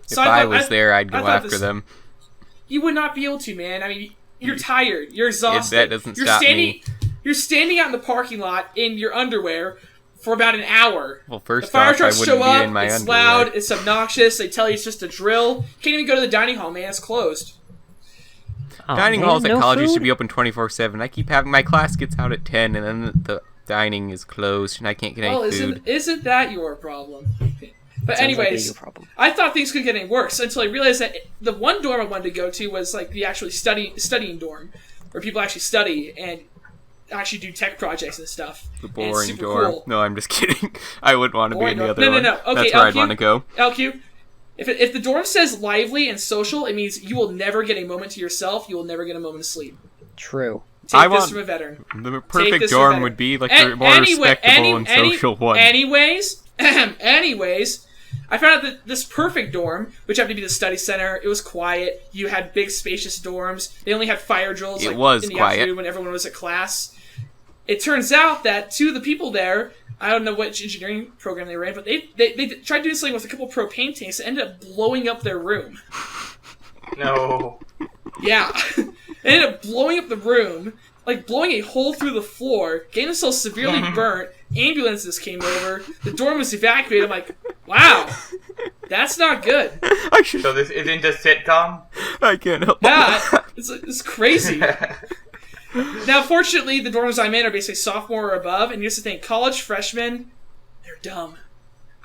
If I was there, I'd go I thought after this- them. You would not be able to, man. I mean, you're tired. You're exhausted. That doesn't you're stop standing, me. You're standing out in the parking lot in your underwear for about an hour. Well, The first fire off, I trucks wouldn't show be up. in my It's underwear. loud. It's obnoxious. They tell you it's just a drill. Can't even go to the dining hall, man. It's closed. Oh, Dining man, halls at no colleges food? should be open 24/7. I keep having my class gets out at 10, and then the dining is closed, and I can't get Well, any food. isn't that your problem? But Sounds like a anyways, bigger problem. I thought things could get any worse until I realized that the one dorm I wanted to go to was like the actually studying dorm, where people actually study and actually do tech projects and stuff. The And it's boring super dorm. cool. No, I'm just kidding. I wouldn't want to be Boring in the dorm. other No, no, one. no. Okay, That's where I'd LQ. want to go. LQ, if the dorm says lively and social, it means you will never get a moment to yourself. You will never get a moment of sleep. True. Take I this want- from a veteran. The Take perfect this from a dorm veteran. would be like An- the more respectable and social one. Anyways, I found out that this perfect dorm, which happened to be the study center, it was quiet. You had big, spacious dorms. They only had fire drills It was in the quiet. afternoon when everyone was at class. It turns out that two of the people there, I don't know which engineering program they were in, but they tried doing something with a couple of propane tanks that ended up blowing up their room. No. Yeah. They ended up blowing up the room, like blowing a hole through the floor, getting themselves severely burnt. Ambulances came over. The dorm was evacuated. I'm like, wow, that's not good. I should. So this isn't a sitcom? I can't help. Yeah, it's crazy. Now, fortunately, the dorms I'm in are basically sophomore or above, and here's the thing: college freshmen, they're dumb.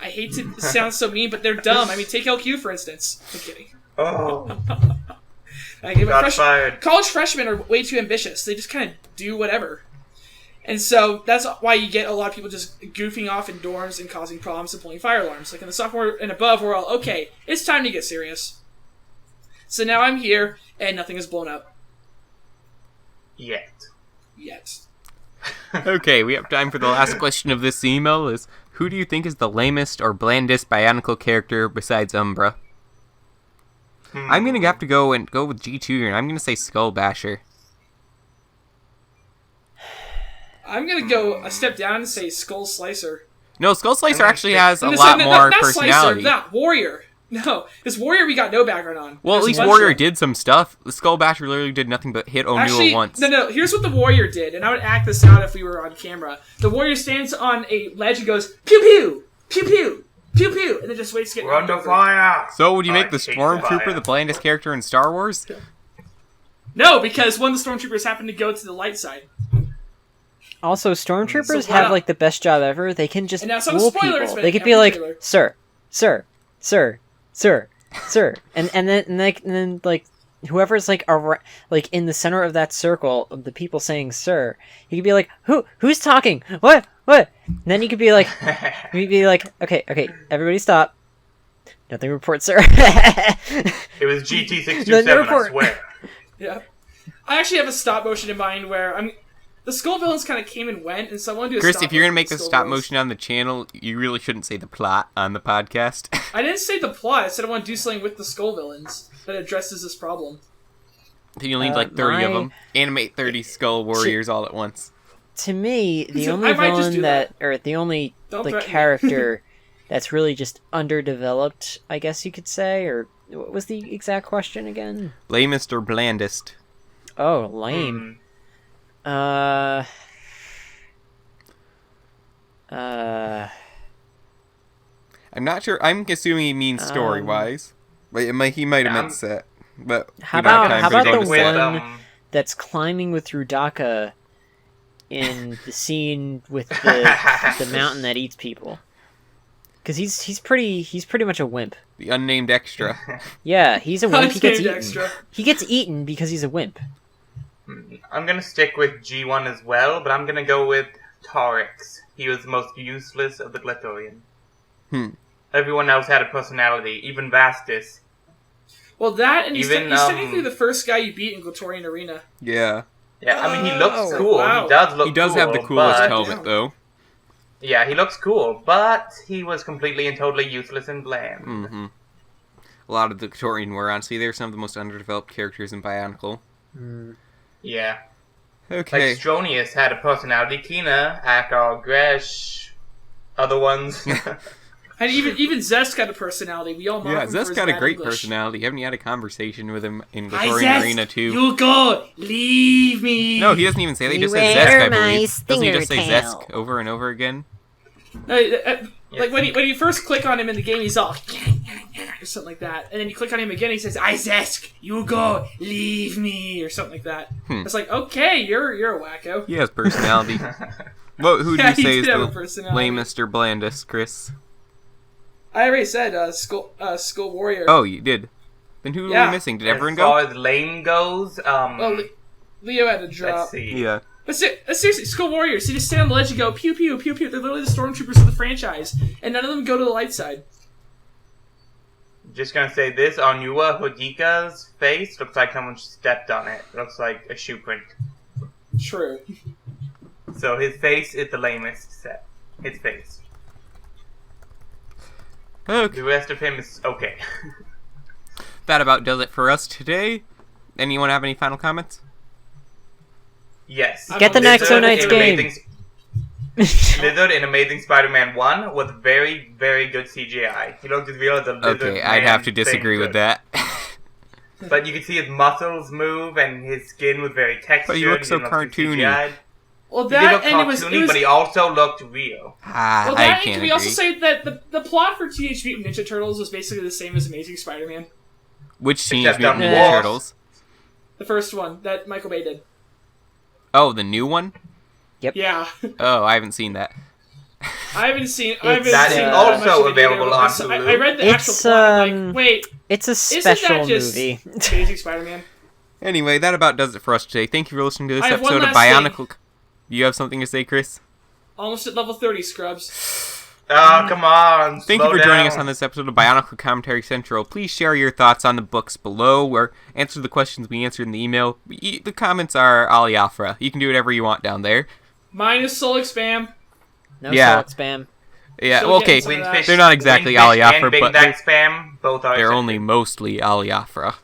I hate to sound so mean, but they're dumb. I mean, take LQ for instance. I'm kidding. Oh, Like, fired. college freshmen are way too ambitious. They just kind of do whatever. And so that's why you get a lot of people just goofing off in dorms and causing problems and pulling fire alarms. Like in the sophomore and above, we're all, okay, it's time to get serious. So now I'm here, and nothing is blown up. Yet. Yet. Okay, we have time for the last question of this email. Is who do you think is the lamest or blandest Bionicle character besides Umbra? I'm gonna have to go with G2 here, and I'm gonna say Skull Basher. I'm going to go a step down and say Skull Slicer. No, Skull Slicer actually has a I'm gonna lot say, more not personality. Slicer, not Warrior. No, this Warrior we got no background on. Well, at There's least a bunch Warrior of- did some stuff. The Skull Basher literally did nothing but hit O'Neill Actually, once. no. Here's what the Warrior did, and I would act this out if we were on camera. The Warrior stands on a ledge and goes pew pew, pew pew, pew pew, and then just waits to get We're knocked under over. fire! So would you I make the hate Stormtrooper fire. the blandest character in Star Wars? No, because one of the Stormtroopers happened to go to the light side. Also, stormtroopers So, have wow. like the best job ever. They can just And now some fool spoilers, people. but They could be every like, trailer. "Sir, sir, sir, sir, sir," and then like whoever's like like in the center of that circle of the people saying "sir," you could be like, "Who's talking? What? And then you could be like, "Okay, everybody stop. Nothing report, sir." It was GT627, I report. swear. Yeah. I actually have a stop motion in mind where the Skull Villains kind of came and went, and so I want to do a Chris, stop if you're gonna motion make with the Skull stop Villains. motion on the channel, you really shouldn't say the plot on the podcast. I didn't say the plot. I said I want to do something with the Skull Villains that addresses this problem. Then you'll need like 30 of my- them. Animate 30 Skull Warriors all at once. To me, the I only might just villain do that. or the only Don't like threaten me. character that's really just underdeveloped, I guess you could say, or what was the exact question again? Lamest or blandest? Oh, lame. I'm not sure. I'm assuming he means story-wise. But he might have meant set. But How we don't have about time to go the into set. one that's climbing with Rudaka in the scene with the mountain that eats people? Because he's pretty much a wimp. The unnamed extra. Yeah, he's a wimp. He gets Unnamed eaten. extra. He gets eaten because he's a wimp. I'm gonna stick with G1 as well, but I'm gonna go with Torix. He was the most useless of the Glythorian. Everyone else had a personality, even Vastus. Well, that, and he's Even, technically the first guy you beat in Glatorian Arena. Yeah. Yeah, I mean, he looks Oh, cool. wow. He does look cool. He does have the coolest but- helmet, though. Yeah, he looks cool, but he was completely and totally useless and bland. Mm-hmm. A lot of the Victorian were, honestly. They're some of the most underdeveloped characters in Bionicle. Yeah. Okay. Like, Stronius had a personality. Kina, Akar, Gresh, other ones. And even Zest got a personality. We all mock Yeah, him for Zest his got a bad great English. personality. Haven't you had a conversation with him in Hi, Glatorian Zest! Arena 2? You go! Leave me! No, he doesn't even say that. He just says Beware Zesk, I my believe. Doesn't he just say stinger Zesk tail. over and over again? Like when you first click on him in the game, he's all or something like that, and then you click on him again, he says, "I Zesk, you go, leave me," or something like that. It's like, okay, you're a wacko. He has personality. Who do Yeah, you he say is did have a the personality. lamest or blandest, Chris? I already said Skull Warrior. Oh, you did. Then who Yeah. are we missing? Did everyone As go? far as lane goes, Well, Leo had to drop. let's see. Yeah. But seriously, Skull Warriors, they just stand on the ledge and go pew pew pew pew. They're literally the stormtroopers of the franchise, and none of them go to the light side. Just gonna say this, on Yua Hodika's face looks like someone stepped on it. Looks like a shoe print. True. So his face is the lamest set. His face. Okay. The rest of him is okay. That about does it for us today. Anyone have any final comments? Yes. Get the Lizard Nexo Knights in game. Lizard in Amazing Spider-Man 1 was very, very good CGI. He looked as real as a lizard. Okay, I'd have to disagree with that. But you could see his muscles move and his skin was very textured. But he looked so didn't look too cartoony. CGI'd. Well, He did that look and it was cartoony, but he also looked real. well, I that and can't can we agree. also say that the plot for Teenage Mutant Ninja Turtles was basically the same as Amazing Spider-Man, Which Teenage Except Mutant on Ninja Wars. Turtles? the first one that Michael Bay did. Oh, the new one? Yeah, Oh, I haven't seen that. I haven't seen. I It's, haven't That seen is that much also of it either. available on I Hulu. read the It's, actual plot. And I'm like, wait, It's a isn't special that just movie. Amazing Spider-Man? Anyway, that about does it for us today. Thank you for listening to this I have one episode of last Bionicle. You have something to say, Chris? Almost at level 30, Scrubs. Oh, come on. Thank you slow for joining us down. on this episode of Bionicle Commentary Central. Please share your thoughts on the books below, or answer the questions we answered in the email. The comments are Aliafra. You can do whatever you want down there. Minus Solic Spam. No Yeah. solid spam. Yeah, Still okay, getting some of Windfish, they're not exactly Windfish Aliafra, and Big but Mac Spam, both are they're accepted. only mostly Aliafra.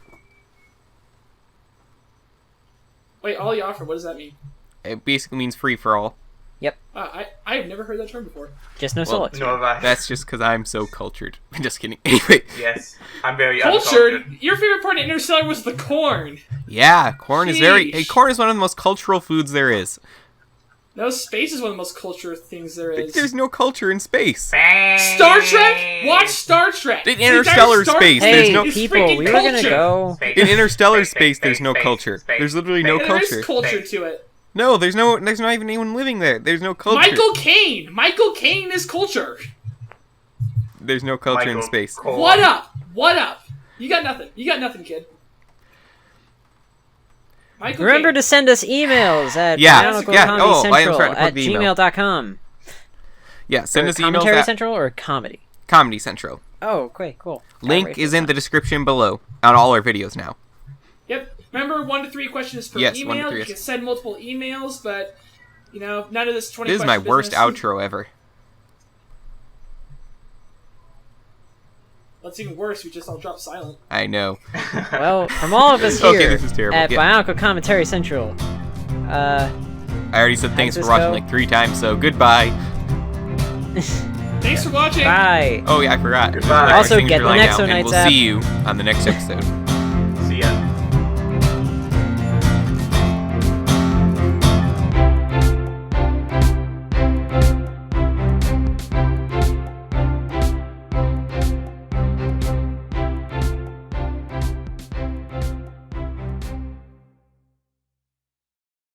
Wait, all you offer, what does that mean? It basically means free for all. I have never heard that term before. Just no Well, solid. Nor have I. That's just because I'm so cultured. Just kidding. Anyway, Yes, I'm very Cultured? uncultured. Your favorite part of Interstellar was the corn. yeah, corn is very. Sheesh. Hey, corn is one of the most cultural foods there is. No, space is one of the most cultured things there is. There's no culture in space. Star Trek? Watch Star Trek! In The entire interstellar Star space, Trek there's Hey, no- is people, freaking we were gonna culture. go. Space. In interstellar Space, space, there's no space, culture. space, There's literally no space. There is culture. culture to it. No, there's not even anyone living there. There's no culture. Michael Caine is culture. There's no culture in Michael space. Cole. What up? You got nothing, kid. Michael Remember Caine. to send us emails at Yeah, Bionicle yeah. Comedy Oh, I am Central trying to plug at the email. gmail.com. Yeah, send Or us emails Commentary at Central or Comedy? Comedy Central. Oh, great, cool. Link is in the description below on all our videos now. Yep. Remember, 1 to 3 questions per Yes, 1 to email. 3, You yes. can send multiple emails, but none of this 20. This is my question worst business. outro ever. What's even worse, we just all dropped silent. I know. Well, from all of us here Okay, this is terrible. at Yeah. Bionicle Commentary Central, I already said thanks for Axis watching Co. like 3 times, so goodbye. Thanks for watching. Bye. Oh yeah, I forgot. Goodbye. Our Also, signature get the line Nexo out, and Knights we'll app. see you on the next episode.